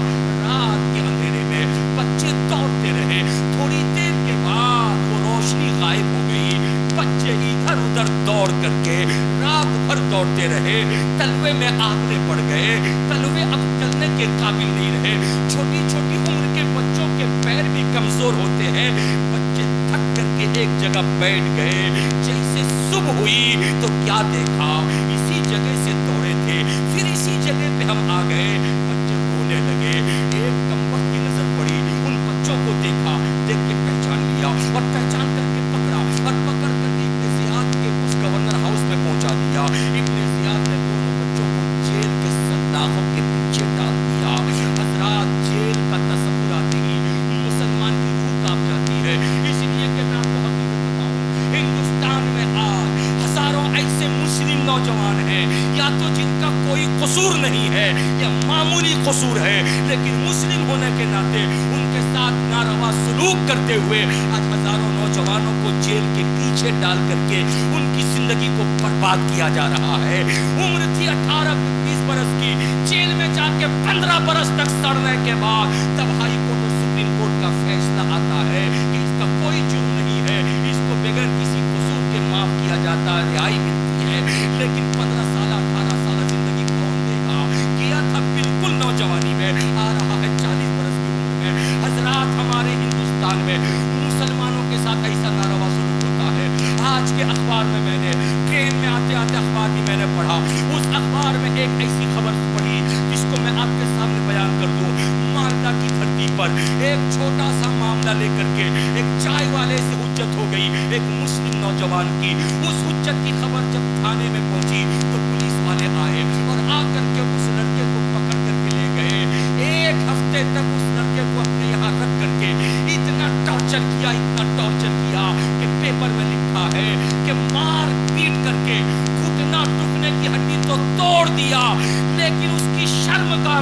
رات کے اندھیرے میں بچے دوڑتے رہے. تھوڑی دیر کے بعد وہ روشنی غائب ہو گئی. بچے ادھر ادھر دوڑ کر کے رات بھر دوڑتے رہے. تلوے میں آگے پڑ گئے. تلوے اب چلنے کے قابل نہیں رہے. چھوٹی چھوٹی عمر کے بچوں کے پیر بھی کمزور ہوتے ہیں. بچے تھک کر کے ایک جگہ بیٹھ گئے. جیسے صبح ہوئی تو کیا دیکھا, اسی جگہ سے دوڑے تھے, پھر اسی جگہ پہ ہم آ گئے. بچے رونے لگے. ایک کمبخت کی نظر پڑی, ان بچوں کو دیکھا, دیکھ کے پہچان لیا اور پہچان کر کے پکڑا, اور پکڑ کر کے ابن زیاد کے اس گورنر ہاؤس میں پہنچا دیا. ابن زیاد نے دونوں بچوں کو جیل کے سلاخوں کے پیچھے ڈال دیا. حضرات, جیل کا تصور آتے ہی مسلمان کی روح کانپ جاتی ہے. اس لیے کہ میں آپ کو حقیقت بتاؤں, ہندوستان میں آج ہزاروں ایسے مسلم نوجوان ہیں یا تو جن کا کوئی قصور نہیں ہے یا معمولی قصور ہے, لیکن مسلم ہونے کے ناطے ان کے ساتھ ناروا سلوک کرتے ہوئے آج ہزاروں نوجوانوں کو جیل کے پیچھے ڈال کر کے ان کی زندگی کو برباد کیا جا رہا ہے. عمر تھی 18-20 برس کی, جیل میں جا کے 15 برس تک سڑنے کے بعد تب ہائی کورٹ اور سپریم کورٹ کا فیصلہ آتا ہے کہ اس کا کوئی جرم نہیں ہے, اس کو بغیر کسی قصور کے معاف کیا جاتا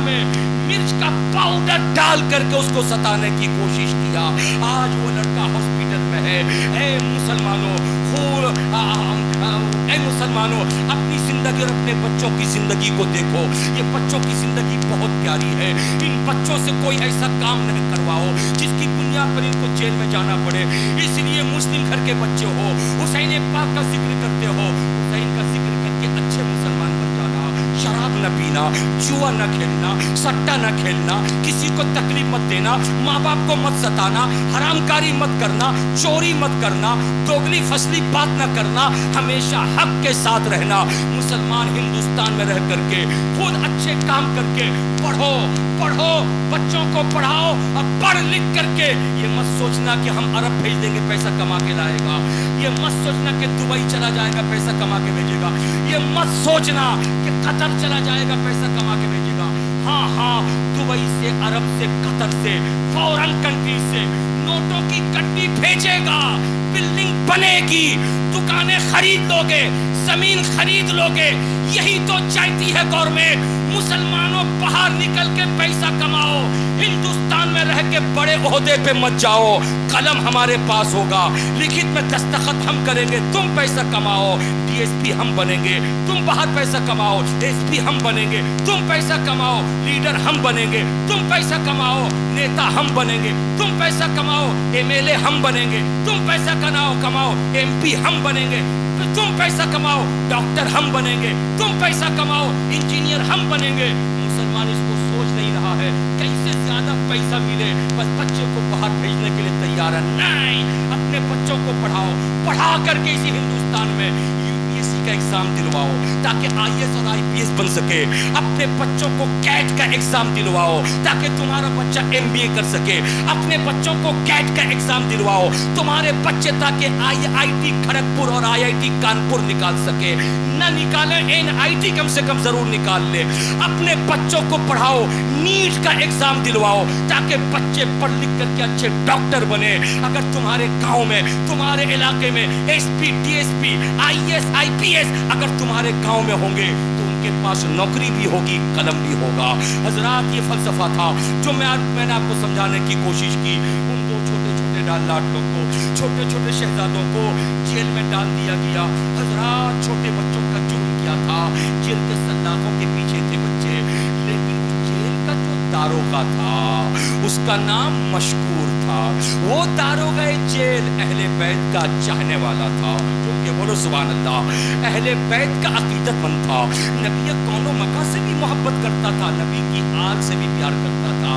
में मिर्च का पाउडर डाल करके उसको सताने की कोशिश किया। आज वो लड़का हॉस्पिटल में है। ए मुसलमानों, ए मुसलमानों, अपनी जिंदगी और अपने बच्चों की जिंदगी को देखो। ये बच्चों की जिंदगी बहुत प्यारी है। इन बच्चों से कोई ऐसा काम नहीं करवाओ जिसकी बुनियाद पर इनको जेल में जाना पड़े। इसलिए मुस्लिम घर के बच्चे हो, हुसैन पाक का जिक्र करते हो, हुसैन का जिक्र करके अच्छे मुसलमान बन जाना। शराब न पीना, जुआ न खेलना, सट्टा न खेलना, किसी को तकलीफ मत देना, माँ बाप को मत सताना, हरामकारी मत करना, चोरी मत करना, दोगली फसली बात न करना, हमेशा हक के साथ रहना। मुसलमान हिंदुस्तान में रह करके खुद अच्छे काम करके पढ़ो पढ़ो, बच्चों को पढ़ाओ और पढ़ लिख करके ये मत सोचना कि हम अरब भेज देंगे पैसा कमा के लाएगा। ये मत सोचना कि दुबई चला जाएगा पैसा कमा के भेजेगा। ये मत सोचना कि कतर चला जाएगा पैसा कमा के भेजेगा। हाँ हाँ, दुबई से, अरब से, कतर से, फॉरेन कंट्री से नोटों की गड्डी भेजेगा, बिल्डिंग बनेगी, दुकानें खरीद लोगे, जमीन खरीद लोगे। यही तो चाहती है गवर्नमेंट। मुसलमानों बाहर निकल के पैसा कमाओ, हिंदुस्तान में रह के बड़े ओहदे पे मत जाओ। कलम हमारे पास होगा, लिखित में दस्तखत हम करेंगे, तुम पैसा कमाओ। डीएसपी हम बनेंगे, तुम बाहर पैसा कमाओ। एसपी हम बनेंगे, तुम पैसा कमाओ। लीडर हम बनेंगे, तुम पैसा कमाओ। नेता हम बनेंगे, तुम पैसा कमाओ। एमएलए हम बनेंगे, तुम पैसा कमाओ। एमपी हम बनेंगे, तुम पैसा कमाओ। डॉक्टर हम बनेंगे, तुम पैसा कमाओ। इंजीनियर हम बनेंगे। मुसलमान इसको सोच नहीं रहा है कैसे ज्यादा पैसा मिले, बस बच्चे को बाहर भेजने के लिए तैयार है। नहीं, अपने बच्चों को पढ़ाओ, पढ़ा करके इसी हिंदुस्तान में यूपीएससी का एग्जाम दिलवाओ ताकि आईएएस और आईपीएस बन सके। अपने बच्चों को कैट का एग्जाम दिलवाओ ताकि तुम्हारा बच्चा एमबीए कर सके। अपने बच्चों को कैट का एग्जाम दिलवाओ तुम्हारे बच्चे ताकि आईआईटी खड़गपुर और आईआईटी कानपुर निकाल सके। न निकाले एनआईटी कम से कम जरूर निकाल ले। अपने बच्चों को पढ़ाओ, नीट का एग्जाम दिलवाओ ताकि बच्चे पढ़ लिख करके अच्छे डॉक्टर बने। अगर तुम्हारे गांव में, तुम्हारे इलाके में एसपी, डीएसपी, आईएएस, आईपीएस अगर तुम्हारे गांव में होंगे तो उनके पास नौकरी भी होगी, कलम भी होगा। हजरात, ये फलसफा था जो मैंने आपको समझाने की कोशिश की। उन दो छोटे छोटे लाडलों को, छोटे छोटे शहजादों को जेल में डाल दिया गया। हजरात, छोटे बच्चों का जुर्म किया था, जेल के सल्लाखों के पीछे थे बच्चे। लेकिन जेल का जो दारोगा था उसका नाम मशकूर था। वो दारोगा जेल अहले बैत का चाहने वाला था। जो कि बोलो सुभान अल्लाह, अहले बैत का अकीदतमंद था। नबी कौनो मका से भी मोहब्बत करता था, नबी की आल से भी प्यार करता था।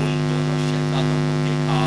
उन दोनों शहजादों को देखा,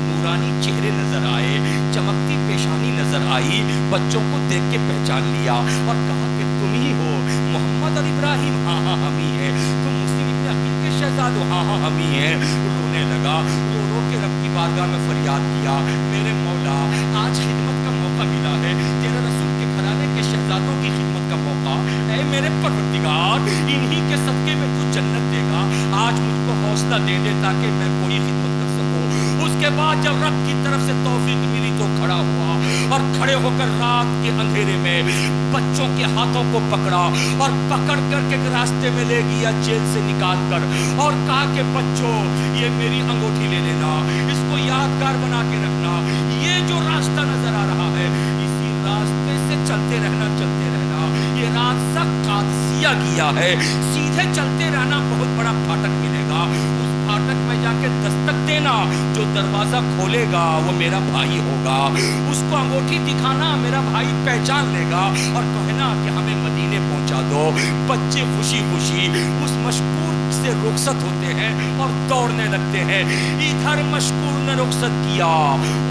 नूरानी चेहरे नजर आए, चमकती पेशानी नजर आई। बच्चों को देख के पहचान लिया और कहा कि तुम ही हो मोहम्मद और इब्राहिम। हाँ हाँ, हम ही है। तुम मुस्लिम इब्न अकील के शहजाद हो। हाँ हाँ, हम ही है। रोने लगा, रो रो के रब की बारगाह में फरियाद किया, मेरे मौला, आज खिदमत का मौका मिला है, तेरे रसूल के घराने के शहजादों की खिदमत का मौका। ऐ मेरे परवरदिगार, इन्हीं के सदके में तू जन्नत देगा। आज मुझको हौसला दे दे ताकि मैं कोई खिदमत कर सकूं। उसके बाद जब रब की तरफ से तौफीक मिली तो खड़ा हुआ और खड़े होकर रात के अंधेरे में बच्चों के हाथों को पकड़ा और पकड़ करके रास्ते में ले गया जेल से निकाल कर और कहा कि बच्चों, ये मेरी अंगूठी ले लेना, इसको यादगार बना के रखना। ये जो रास्ता नजर आ रहा है, इसी रास्ते से चलते रहना, चलते रहना। ये रास्ता कादसिया किया है, सीधे चलते रहना, बहुत बड़ा फाटक मिलेगा। उस फाटक में जाके दस्तक देना, जो दरवाजा खोलेगा वो मेरा भाई होगा। उसको अंगूठी दिखाना, मेरा भाई पहचान लेगा और कहना कि हमें मदीने पहुंचा दो। बच्चे खुशी खुशी उस मशकूर से रुखसत होते हैं और दौड़ने लगते हैं। इधर मशकूर ने रुखसत किया,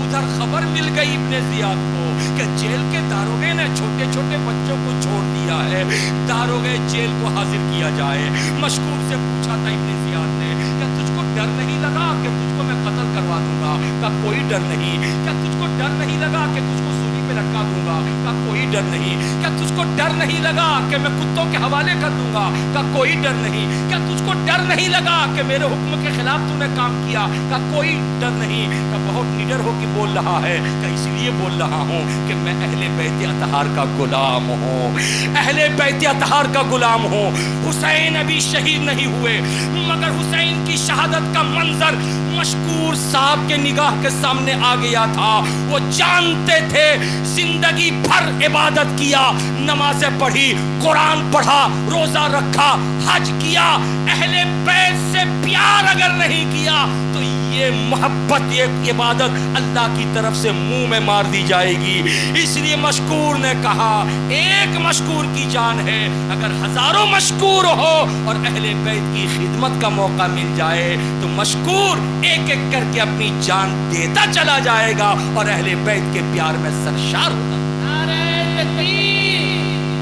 उधर खबर मिल गई इब्ने जियाद को कि जेल के दारोगे ने छोटे छोटे बच्चों को छोड़ दिया है, दारोगे जेल को हाजिर किया जाए। मशकूर से पूछा था इब्ने जियाद ने, क्या तुझको डर नहीं लगा कि तुझको मैं कत्ल करवा दूंगा? का कोई डर नहीं। क्या तुझको डर नहीं लगा कि तुझको सूली पे लटका दूंगा? का कोई डर नहीं। क्या तुझको डर नहीं लगा कि मैं कुत्तों के हवाले कर दूंगा? का कोई डर नहीं। क्या तुझको डर नहीं लगा कि मेरे हुक्म के खिलाफ तूने काम किया? का कोई डर नहीं। का بہت نڈر ہو کے بول رہا ہے کہ اس لیے بول رہا ہوں کہ میں اہل بیت اطہار کا غلام ہوں، اہل بیت اطہار کا غلام ہوں۔ حسین ابھی شہید نہیں ہوئے مگر حسین کی شہادت کا منظر مشکور صاحب کے نگاہ کے سامنے آ گیا تھا۔ وہ جانتے تھے زندگی بھر عبادت کیا، نمازیں پڑھی، قرآن پڑھا، روزہ رکھا، حج کیا، اہل بیت سے پیار اگر نہیں کیا تو یہ محبت، یہ عبادت اللہ کی طرف سے منہ میں مار دی جائے گی۔ اس لیے مشکور نے کہا ایک مشکور کی جان ہے، اگر ہزاروں مشکور ہو اور اہل بیت کی خدمت کا موقع مل جائے تو مشکور ایک ایک کر کے اپنی جان دیتا چلا جائے گا اور اہل بیت کے پیار میں سرشار ہوگا۔ نعرہ تکبیر،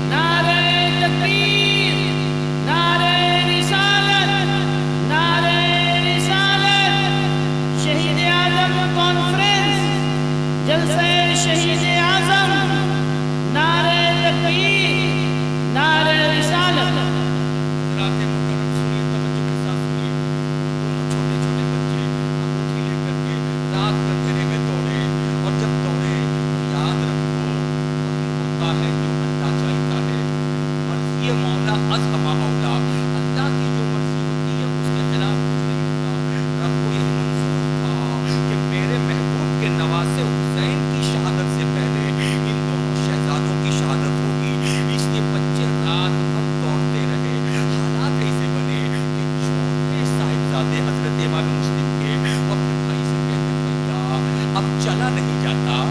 نعرہ تکبیر، نعرہ رسالت، نعرہ رسالت، شہید اعظم کانفرنس، جلسہ شہید اعظم، نعرہ تکبیر، نعرہ رسالت۔ حضرات مکرم سنیے، توجہ کے ساتھ سنیے، وہ دونوں چھوٹے چھوٹے بچے انگوٹھی لے کر کے رات میں اندھیرے میں دوڑے، اور جب دوڑے یاد رکھو وہی ہوتا ہے جو اللہ چاہتا ہے، مرضی مولا از ہما اولا، اللہ کی جو مرضی ہوتی ہے اس کے خلاف کچھ نہیں ہوتا۔ رب کو یہی منظور تھا کہ میرے محبوب کے نواسے حسین کی شہادت سے پہلے ان دونوں شہزادوں کی شہادت ہوگی، اس لیے بچے رات بھر دوڑتے رہے۔ حالات ایسے بنے کہ چھوٹے صاحبزادے حضرت امام مسلم کے وہ اپنے بھائی سے کہتے بھیا اب چلا نہیں جاتا،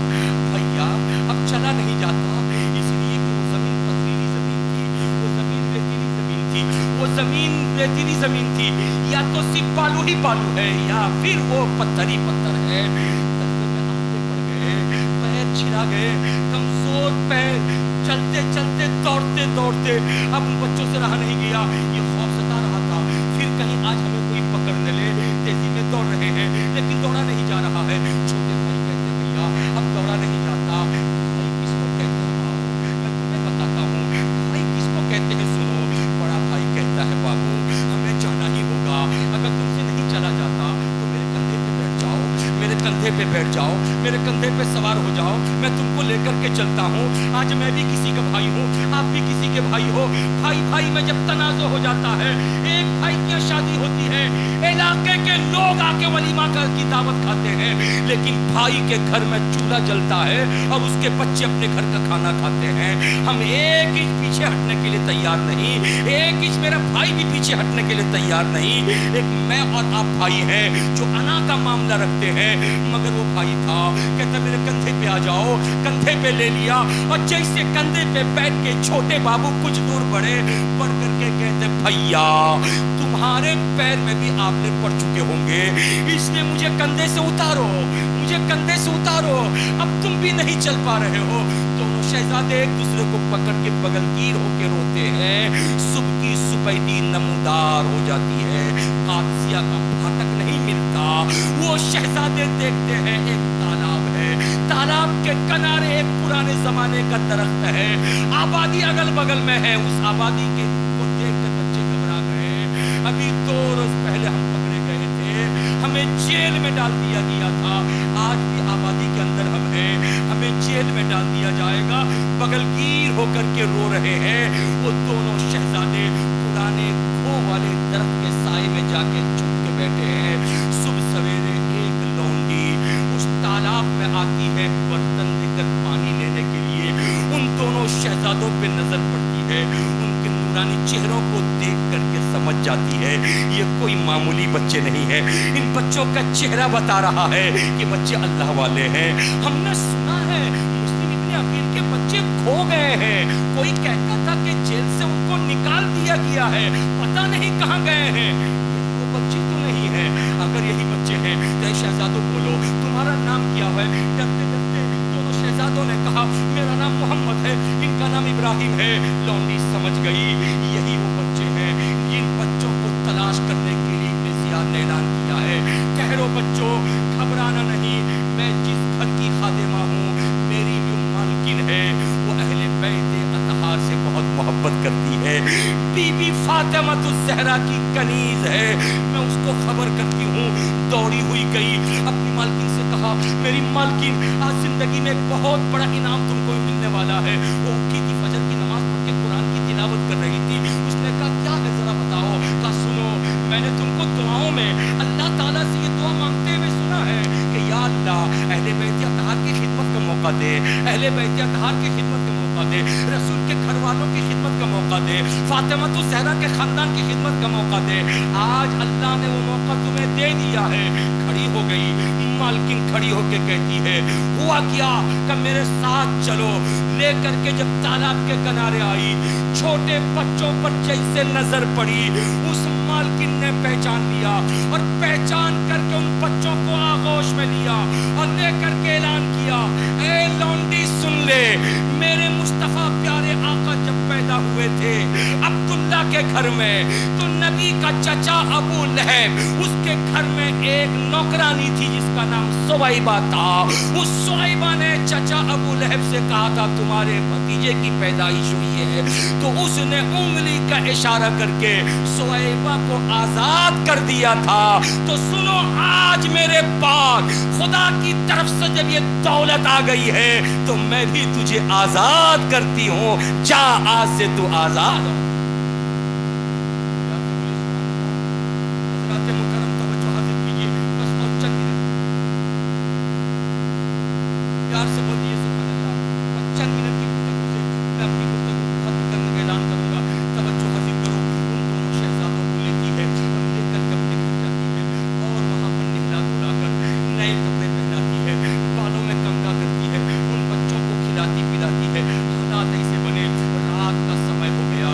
بھیا اب چلا نہیں جاتا، اس لیے کہ وہ زمین پتھریلی زمین تھی، وہ زمین ریتیلی زمین تھی، وہ زمین ریتیلی زمین تھی، یا تو صرف بالو ہی بالو ہے یا پھر وہ پتھر ہی پتھر ہے۔ رستے میں آتے پڑ گئے، پیر چھڑا گئے، کمزور پیر، چلتے چلتے دوڑتے دوڑتے اب ان بچوں سے رہا نہیں گیا، یہ خوف ستا رہا تھا پھر کہیں آج ہمیں کوئی پکڑ نہ لے۔ تیزی میں دوڑ رہے ہیں لیکن دوڑا نہیں جا رہا ہے۔ چھوٹے بھائی کہتے بھیا اب دوڑا نہیں جاتا، بھائی کس کو کہتے ہیں بابو، میں تمہیں بتاتا ہوں بھائی کس کو کہتے ہیں، سنو۔ بڑا بھائی کہتا ہے بابو ہمیں جانا ہی ہوگا، اگر تم سے نہیں چلا جاتا تو میرے کندھے پہ بیٹھ جاؤ، میرے کندھے پہ بیٹھ جاؤ، میرے کندھے پہ سوار ہو جاؤ، میں تم کو لے کر کے چلتا ہوں۔ آج میں بھی کسی کا بھائی ہوں، آپ بھی کسی کے بھائی ہو، بھائی بھائی میں جب تنازع ہو جاتا ہے، ایک بھائی کی شادی ہوتی ہے، علاقے کے لوگ آ کے ولیمہ کی دعوت کھاتے ہیں، لیکن بھائی کے گھر میں چولہا جلتا ہے اور اس کے بچے اپنے گھر کا کھانا کھاتے ہیں، ہم ایک انچ پیچھے ہٹنے کے لیے تیار نہیں، ایک انچ میرا بھائی بھی پیچھے ہٹنے کے لیے تیار نہیں۔ ایک میں اور آپ بھائی ہیں جو انا کا معاملہ رکھتے ہیں، مگر وہ بھائی تھا کہتا میرے کندھے پہ آ جاؤ، کندھے پہ لے لیا، اور جیسے کندھے پہ بیٹھ کے چھوٹے بابو کچھ دور بڑھے، بڑھ کر کے کہتے بھیا تمہارے پیر میں بھی آبلے پڑ چکے ہوں گے، اس لیے مجھے کندھے سے اتارو، مجھے کندھے سے اتارو، اب تم بھی نہیں چل پا رہے ہو۔ دونوں شہزادے ایک دوسرے کو پکڑ کے بغلگیر ہو کے روتے ہیں۔ صبح کی سپیدی نمودار ہو جاتی ہے، قادسیہ کا پھاٹک نہیں ملتا، وہ شہزادے دیکھتے ہیں ایک تالاب ہے، تالاب کے کنارے ایک پرانے زمانے کا درخت ہے، آبادی اگل بغل میں ہے، اس آبادی کے کو دیکھ کر بچے گھبرا گئے، ابھی 2 روز پہلے ہم پکڑے گئے تھے، ہمیں جیل میں ڈال دیا گیا تھا، آج بھی آبادی کے اندر ہم ہیں، ہمیں جیل میں ڈال دیا جائے گا، بغلگیر ہو کر کے رو رہے ہیں۔ وہ دونوں شہزادے پرانے کھو والے درخت کے سائے میں جا کے چھپ کے بیٹھے ہیں۔ صبح سویرے ایک لونڈی اس تالاب میں آتی ہے برتن لے کر پانی لینے کے لیے، ان دونوں شہزادوں پہ نظر پڑتی ہے، ان کے نورانی چہروں کو دیکھ کر کے سمجھ جاتی ہے یہ کوئی معمولی بچے نہیں ہیں، ان بچوں کا چہرہ بتا رہا ہے کہ بچے اللہ والے ہیں۔ ہم نے سنا ہے مسلم ابن عقیل کے بچے کھو گئے ہیں، کوئی کہتا تھا کہ جیل سے ان کو نکال دیا گیا ہے، پتہ نہیں کہاں گئے ہیں، وہ بچے تو نہیں ہیں۔ اگر یہی بچے ہیں تو شہزادوں بولو تمہارا نام کیا ہے؟ ڈرتے ڈرتے دونوں شہزادوں نے کہا میرا نام محمد ہے، ان کا نام ابراہیم ہے۔ لونڈی سمجھ گئی یہی وہ بچے ہیں، جن بچوں کو تلاش کرنے کے لیے ابن زیاد نے اعلان کیا ہے، ٹھہرو بچوں گھبرانا نہیں، میں جس گھر کی خادمہ ہوں میری بھی مالکن ہے، وہ اہل بیت اطہار سے بہت محبت کرتی ہے، بی بی فاطمہ الزہرا کی کنیز ہے، میں اس کو خبر کرتی ہوں دوڑی ہوئی گئی, اپنی مالکن سے کہا میری مالکن آج زندگی میں ایک بہت بڑا انعام تم کو ملنے والا ہے. وہ اٹھی تھی, فجر کی نماز پڑھ کے قرآن کی تلاوت کر رہی تھی. اس نے کہا کیا ہے ذرا بتاؤ. کہا سنو, میں نے تم کو دعاؤں میں اللہ تعالیٰ سے یہ دعا مانگتے ہوئے سنا ہے کہ یا اللہ اہل بیت اطہار کی خدمت کا موقع دے, اہل بیت اطہار کی خدمت کا موقع دے, رسول کے گھر والوں کی خدمت کا موقع دے, فاطمہ الزہرا کے خاندان کی خدمت کا موقع دے. آج اللہ نے وہ موقع تمہیں دے دیا ہے. کھڑی ہو گئی مالکن, کھڑی ہو کے کہتی ہے ہوا کیا کہ میرے ساتھ چلو. لے کر کے جب تالاب کے کنارے آئی, چھوٹے بچوں پر جیسے نظر پڑی اس مالکن نے پہچان لیا, اور پہچان کر کے ان بچوں کو آغوش میں لیا اور لے کر کے اعلان کیا اے لونڈی سن لے, میرے مصطفیٰ پیارے آقا جب پیدا ہوئے تھے عبداللہ کے گھر میں تو نبی کا چچا ابو لہب اس کے گھر میں ایک نوکرانی تھی جس کا نام سویبہ تھا. اس سویبہ نے چچا ابو لہب سے کہا تھا تمہارے بھتیجے کی پیدائش ہوئی ہے, تو اس نے انگلی کا اشارہ کر کے سویبہ کو آزاد کر دیا تھا. تو سنو آج میرے پاک خدا کی طرف سے جب یہ دولت آ گئی ہے تو میں بھی تجھے آزاد کرتی ہوں, جا آج سے تو آزاد ہو. حضرات مکرم توجہ حاضر کیجیے, بس اور چند منٹ پیار سے بولیے سبحان اللہ. اور چند منٹ کی گفتگو سے میں اپنی گفتگو کو ختم کرنے کا اعلان کروں گا. توجہ حاضر کرو, ان دونوں شہزادوں کو لیتی ہے اور لے کر کے اپنے گھر جاتی ہے اور وہاں پر نہلا دھلا کر نئے کپڑے پہناتی ہے, بالوں میں کنگھا کرتی ہے, ان بچوں کو کھلاتی پلاتی ہے. حالات ایسے بنے, رات کا سمے ہو گیا,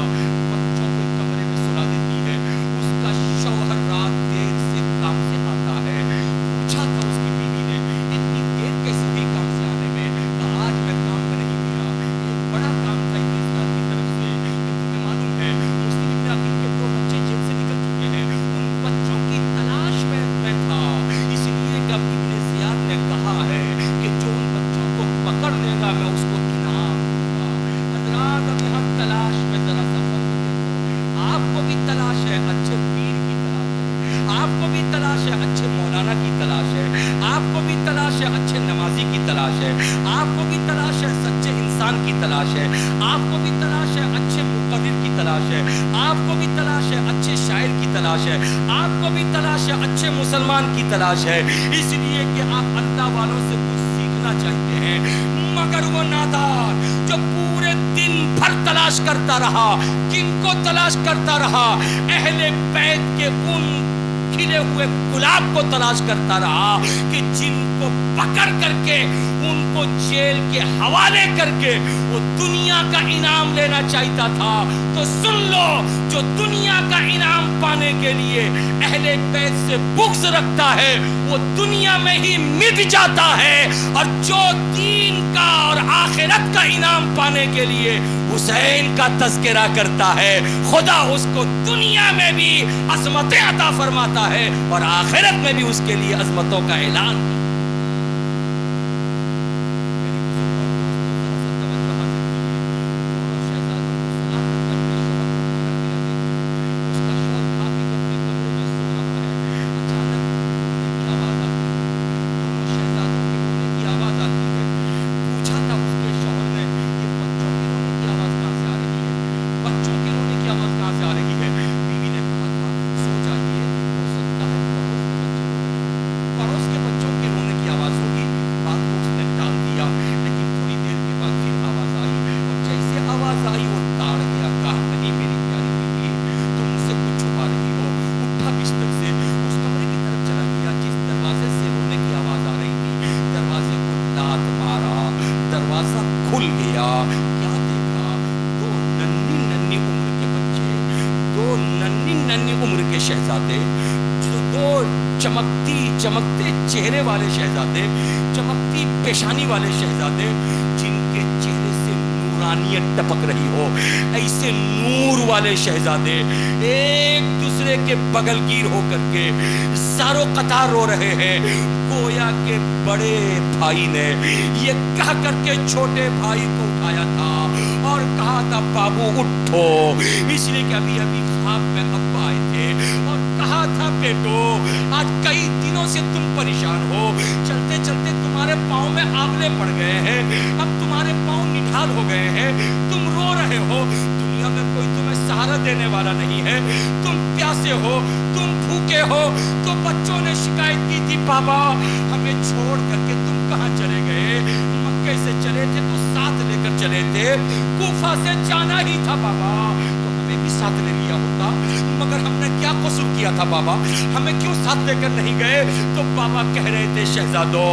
بچوں کو کمرے میں سلا دیتی ہے. اس کا شوہر رات دیر سے کام سے آتا ہے. پوچھا تھا اس کی بیوی نے اتنی دیر کیسے ہوئی کام سے آنے میں. آج میں کام میں نہیں گیا, ایک بڑا کام تھا انگلستان کی طرف سے. تمہیں معلوم ہے مسلم ابن عقیل کے 2 بچے جیل سے نکل چکے ہیں, ان بچوں کی تلاش میں تھا. اس لیے کہ ابن زیاد نے کہا ہے کہ جو ان بچوں کو پکڑ لے گا میں اس کو انعام دوں گا. حضرات اب یہاں تلاش میں ذرا سا فرق دیکھو. آپ کو بھی تلاش ہے اچھے پیر کی تلاش ہے, آپ کو بھی تلاش ہے اچھے مولانا کی تلاش ہے, آپ کو بھی تلاش ہے اچھے نمازی کی تلاش ہے, آپ کو بھی تلاش ہے سچے انسان کی تلاش ہے, آپ کو بھی تلاش ہے اچھے مقرر کی تلاش ہے, آپ کو بھی تلاش ہے اچھے شاعر کی تلاش ہے, آپ کو بھی تلاش ہے اچھے مسلمان کی تلاش ہے. اس لیے کہ آپ اللہ والوں سے کچھ سیکھنا چاہتے ہیں, مگر وہ نادان جو پورے دن بھر تلاش کرتا رہا, کن کو تلاش کرتا رہا, اہل بیت کے ان کھلے ہوئے گلاب کو تلاش کرتا رہا کہ جن کو پکڑ کر کے ان کو جیل کے حوالے کر کے وہ دنیا کا انعام لینا چاہتا تھا. تو سن لو, جو دنیا کا انعام پانے کے لیے اہل بیت سے بغض رکھتا ہے وہ دنیا میں ہی مٹ جاتا ہے, اور جو دین کا اور آخرت کا انعام پانے کے لیے حسین کا تذکرہ کرتا ہے خدا اس کو دنیا میں بھی عظمتیں عطا فرماتا ہے اور آخرت میں بھی اس کے لیے عظمتوں کا اعلان کرتا ہے. شہزادے, دو چمکتے چہرے والے شہزادے, چمکتی پیشانی والے شہزادے, جن کے چہرے سے نورانیت ٹپک رہی ہو, ایسے نور والے شہزادے ایک دوسرے کے بغل گیر ہو کر کے زارو قطار رو رہے ہیں. گویا کہ بڑے بھائی نے یہ کہہ کر کے چھوٹے بھائی کو اٹھایا تھا اور کہا تھا بابو اٹھو, اس لیے کہ ابھی خواب میں ابا آئے تھے اور کہا تھا بیٹو آج کئی دنوں बच्चों से तुम परेशान हो, चलते चलते तुम्हारे पाँव में आंवले पड़ गए हैं, अब तुम्हारे पाँव निढाल हो गए हैं, तुम रो रहे हो, दुनिया में कोई तुम्हें सहारा देने वाला नहीं है, तुम प्यासे हो, तुम भूखे हो। तो बच्चों ने शिकायत की थी, बाबा हमें छोड़ करके तुम कहाँ चले गए? मक्के से चले थे तो साथ लेकर चले थे, कूफा से जाना ही था बाबा, तो हमें भी साथ ले लिया होता, मगर हमने क्या कसूर किया था बाबा, हमें क्यों साथ लेकर नहीं गए? तो बाबा कह रहे थे, शहजादो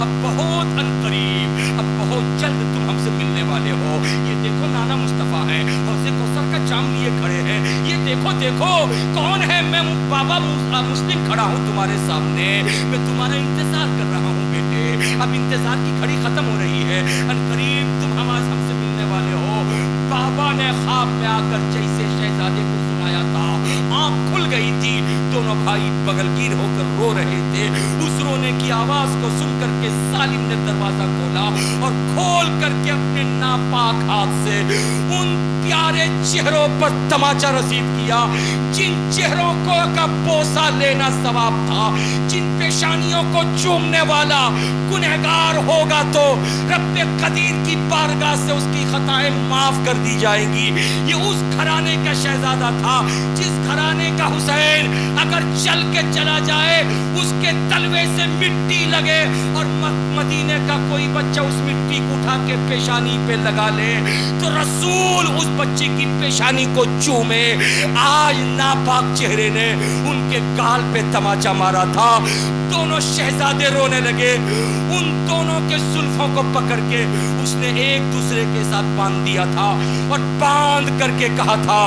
अब बहुत अनकरीब, अब बहुत जल्द तुम हमसे मिलने वाले हो। ये देखो नाना मुस्तफा हैं, हौज़े कौसर का जाम लिए खड़े हैं, ये देखो देखो कौन है, मैं बाबा मुस्लिम खड़ा हूँ तुम्हारे सामने, मैं तुम्हारा इंतजार कर रहा हूँ बेटे, अब इंतजार की घड़ी खत्म हो रही है, अनकरीब तुम हमसे मिलने वाले हो। बाबा ने ख्वाब में आकर जैसे शहजादे को सुनाया था, आँख खुल गई थी, दोनों भाई बगलगीर होकर रो रहे थे। उस रोने की आवाज को सुन करके सालिम ने दरवाजा खोला और खोल करके अपने नापाक हाथ से उन प्यारे चेहरों पर तमाचा रसीद किया, जिन चेहरों को का बोसा लेना सवाब था, जिन पेशानियों को चूमने वाला गुनहगार होगा तो रब्बे कदीर की बारगाह से उसकी खताएं माफ कर दी जाएंगी। ये उस घराने का शहजादा था जिस घराने का हुसैन अगर चल के चला जाए उसके तलवे से मिट्टी लगे और मदीने का कोई बच्चा उस मिट्टी को उठा के पेशानी पे लगा ले तो रसूल उस बच्चे की पेशानी को चूमे। आज नापाक चेहरे ने उनके गाल पे तमाचा मारा था, दोनों शहजादे रोने लगे, उन दोनों के जुल्फों को पकड़ के उसने एक दूसरे के साथ बांध दिया था और बांध करके कहा था,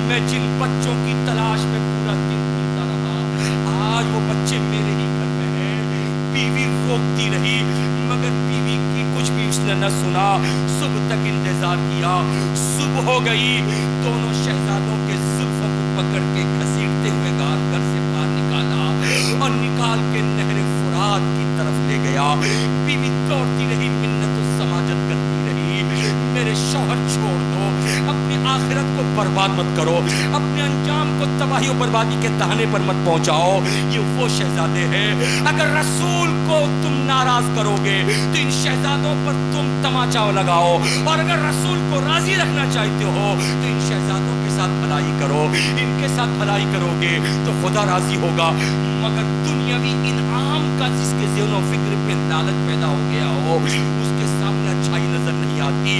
मैं जिन बच्चों की तलाश में पूरा दिन घूमता रहा, आज वो बच्चे मेरे ही घर में हैं। बीवी रोकती रही मगर बीवी की कुछ भी उसने न सुना, सुबह तक इंतजार किया, सुबह हो गई, दोनों शहजादों के जुल्फों को पकड़ के घसीटते हुए घर से बाहर निकाला और निकाल के नहर फुरात की तरफ ले गया। बीवी दौड़ती रही, मिन्नत और समाजत करती रही, मेरे शौहर छोड़ दो, अपनी आखिरत को बर्बाद मत करो, अपने अंजाम को तबाही और बर्बादी के दहाने पर मत पहुंचाओ। ये वो शहजादे हैं, अगर रसूल को तुम नाराज करोगे तो इन शहजादों पर तुम तमाचा लगाओ, और अगर रसूल को राजी रखना चाहते हो तो इन शहजादों के साथ भलाई करो, इनके साथ भलाई करोगे तो खुदा राजी होगा। मगर दुनियावी इनाम का जिसके ज़हन और फिक्र पे लालच पैदा हो गया हो उसके सामने अच्छाई नजर नहीं आती।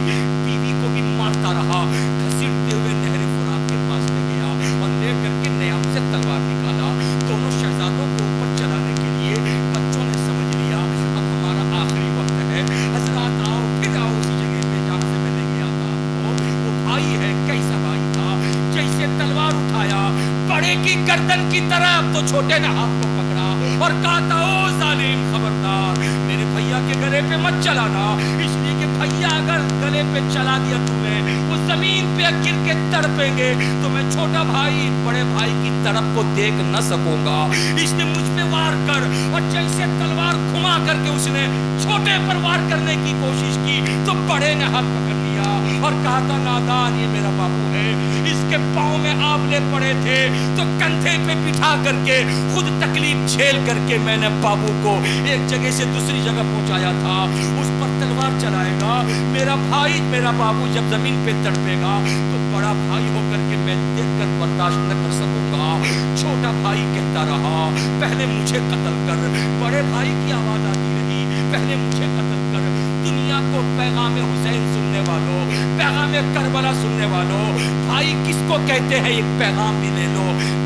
बीवी को भी मारता रहा, घसीटते हुए नहर फुरात के पास ले गया और ले करके नयाब से तलवार निकाला। दोनों शहजादों को ऊपर चलाने के लिए बच्चों ने समझ लिया अब हमारा आखिरी वक्त है, हजरात आओ, फिर आओ उसी जगह पे जहाँ से मैं ले गया था आपको। वो भाई है, कैसा भाई था, जैसे तलवार उठाया बड़े की गर्दन की तरफ तो छोटे ने हाथ को पकड़ा और कहा था, ओ जालिम खबरदार, मेरे भैया के गले पे मत चलाना, इसलिए कि भैया अगर गले पे चला दिया तुम्हें वो जमीन पे गिर के तड़पेंगे तो मैं छोटा भाई बड़े भाई की तड़प को देख न सकूंगा, इसने मुझ पे वार कर। और जैसे तलवार घुमा करके उसने छोटे पर वार करने की कोशिश की तो बड़े ने हाथ पकड़ लिया और कहा था, नादान ये मेरा बापू है, इसके पाँव में आंवले पड़े थे तो कंधे पे बिठा करके खुद तकलीफ झेल करके मैंने बाबू को एक जगह से दूसरी जगह पहुंचाया था, उस पर तलवार चलाएगा मेरा भाई, मेरा बाबू जब जमीन पे तड़पेगा तो बड़ा भाई होकर के मैं देखकर बर्दाश्त न कर सकूंगा। छोटा भाई कहता रहा, पहले मुझे कत्ल कर, बड़े भाई की आवाज आती रही, पहले मुझे कत्ल कर। दुनिया को पैगाम हुसैन सुनने वालों, पैगाम करबला सुनने वालों, भाई किसको कहते हैं एक पैगाम भी ले लो,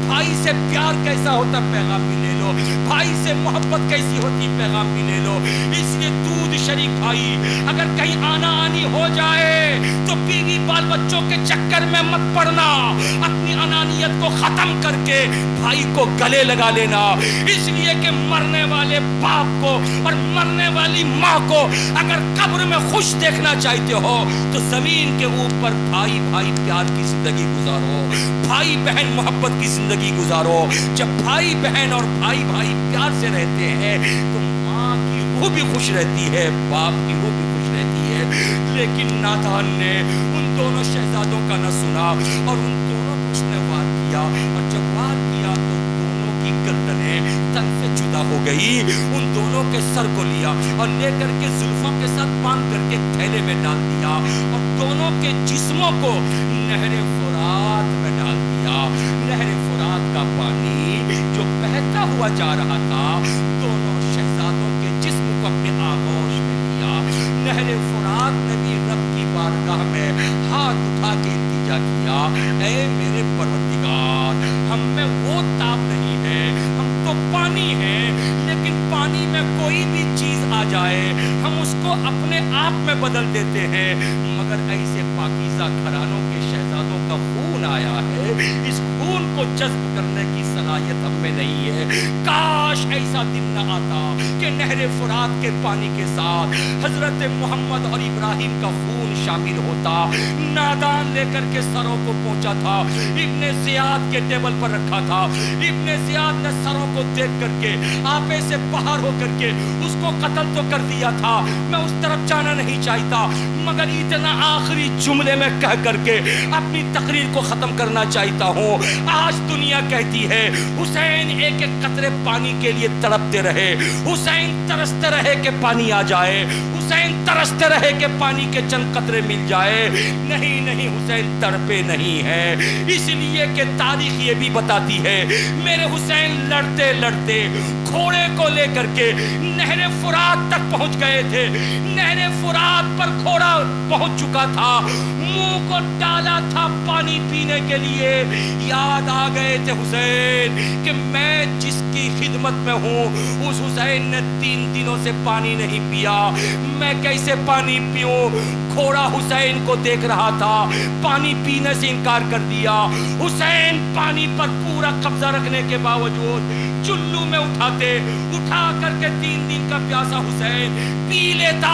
भाई से प्यार कैसा होता पैगाम भी ले लो, भाई से मोहब्बत कैसी होती पैगाम भी ले लो। इसलिए दूध शरीक भाई अगर कहीं आना आनी हो जाए तो बीवी बाल बच्चों के चक्कर में मत पड़ना, अपनी अनानियत को खत्म करके भाई को गले लगा लेना। इसलिए कि मरने वाले बाप को और मरने वाली माँ को अगर कब्र में खुश देखना चाहते हो तो जमीन के ऊपर भाई भाई प्यार की जिंदगी गुजारो, भाई बहन मोहब्बत की जिंदगी गुजारो। जब भाई बहन और भाई भाई प्यार से रहते हैं तो माँ की रूह भी खुश रहती है, बाप की रूह भी खुश रहती है। लेकिन नादान ने उन दोनों शहजादों का न सुना और उन दोनों को उसने वार किया, और जब वार किया तो दोनों की गर्दनें तन से जुदा हो गई اور لے کر کے زلفوں کے ساتھ باندھ کر کے تھیلے میں ڈال دیا اور دونوں کے جسموں کو نہر فرات میں ڈال دیا. نہر فرات کا پانی جو بہتا ہوا جا رہا تھا دونوں شہزادوں کے جسم کو اپنے آغوش میں لیا. نہر فرات نے بھی رب کی بارگاہ میں ہاتھ اٹھا کے التجا کیا, اے میرے پروردگار, ہم میں وہ تاب نہیں ہے, ہم تو پانی ہیں, لیکن پانی میں کوئی بھی چیز آ جائے ہم اس کو اپنے آپ میں بدل دیتے ہیں, مگر ایسے پاکیزہ گھرانوں کے شہزادوں کا خون آیا ہے, اس خون کو جذب کرنے کی صلاحیت ہم میں نہیں ہے. کاش ایسا دن نہ آتا کہ نہر فرات کے پانی کے ساتھ حضرت محمد اور ابراہیم کا خون شامل ہوتا. نادان لے کر کے سروں کو پہنچا تھا, ابن زیاد کے ٹیبل پر رکھا تھا. ابن زیاد نے سروں کو دیکھ کر کے آپے سے باہر ہو کر کے اس کو قتل تو کر دیا تھا, میں اس طرف جانا نہیں چاہتا, مگر اتنا آخری جملے میں کہہ کر کے اپنی تقریر کو ختم کرنا چاہتا ہوں. آج دنیا کہتی ہے حسین ایک ایک قطرے پانی کے لیے تڑپتے رہے, حسین ترستے رہے کہ پانی آ جائے, حسین ترستے رہے کہ پانی کے چند قطرے مل جائے. نہیں نہیں, حسین تڑپے نہیں ہے, اس لیے کہ تاریخ یہ بھی بتاتی ہے میرے حسین لڑتے لڑتے گھوڑے کو لے کر کے نہر فرات تک پہنچ گئے تھے. نہر فرات پر گھوڑا پہنچ چکا تھا, منہ کو ڈالا تھا پانی پینے کے لیے. یاد آ گئے تھے حسین کہ میں جس کی خدمت میں ہوں اس حسین نے 3 دنوں سے پانی نہیں پیا, میں کیسے پانی پیوں. گھوڑا حسین کو دیکھ رہا تھا, پانی پینے سے انکار کر دیا. حسین پانی پر پورا قبضہ رکھنے کے باوجود چلو میں اٹھا کر کے 3 دن کا پیاسا حسین پی لیتا,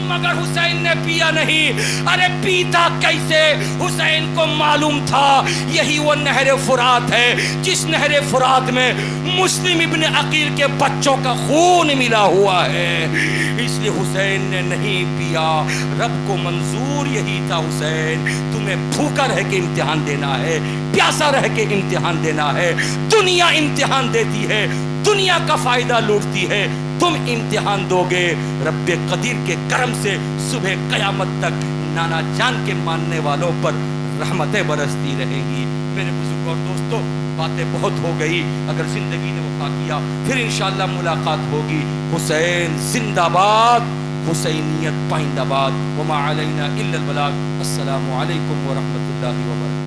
مگر حسین نے پیا نہیں. ارے پیتا کیسے؟ حسین کو معلوم تھا یہی وہ نہر فرات ہے جس نہر فرات میں مسلم ابن عقیل کے بچوں کا خون ملا ہوا ہے. اس لیے حسین نے نہیں پیا. رب کو منظور یہی تھا, حسین تمہیں بھوکا رہ کے امتحان دینا ہے, پیاسا رہ کے امتحان دینا ہے. دنیا امتحان دیتی ہے, دنیا کا فائدہ لوٹتی ہے, تم امتحان دو گے. رب قدیر کے کرم سے صبح قیامت تک نانا جان کے ماننے والوں پر رحمتیں برستی رہیں گی. میرے بزرگ اور دوستو, باتیں بہت ہو گئی, اگر زندگی نے وفا کیا پھر انشاءاللہ ملاقات ہوگی. حسین زندہ باد, حسینیت پائندہ باد. وما علینا الا البلاغ. السلام علیکم ورحمۃ اللہ وبرکاتہ.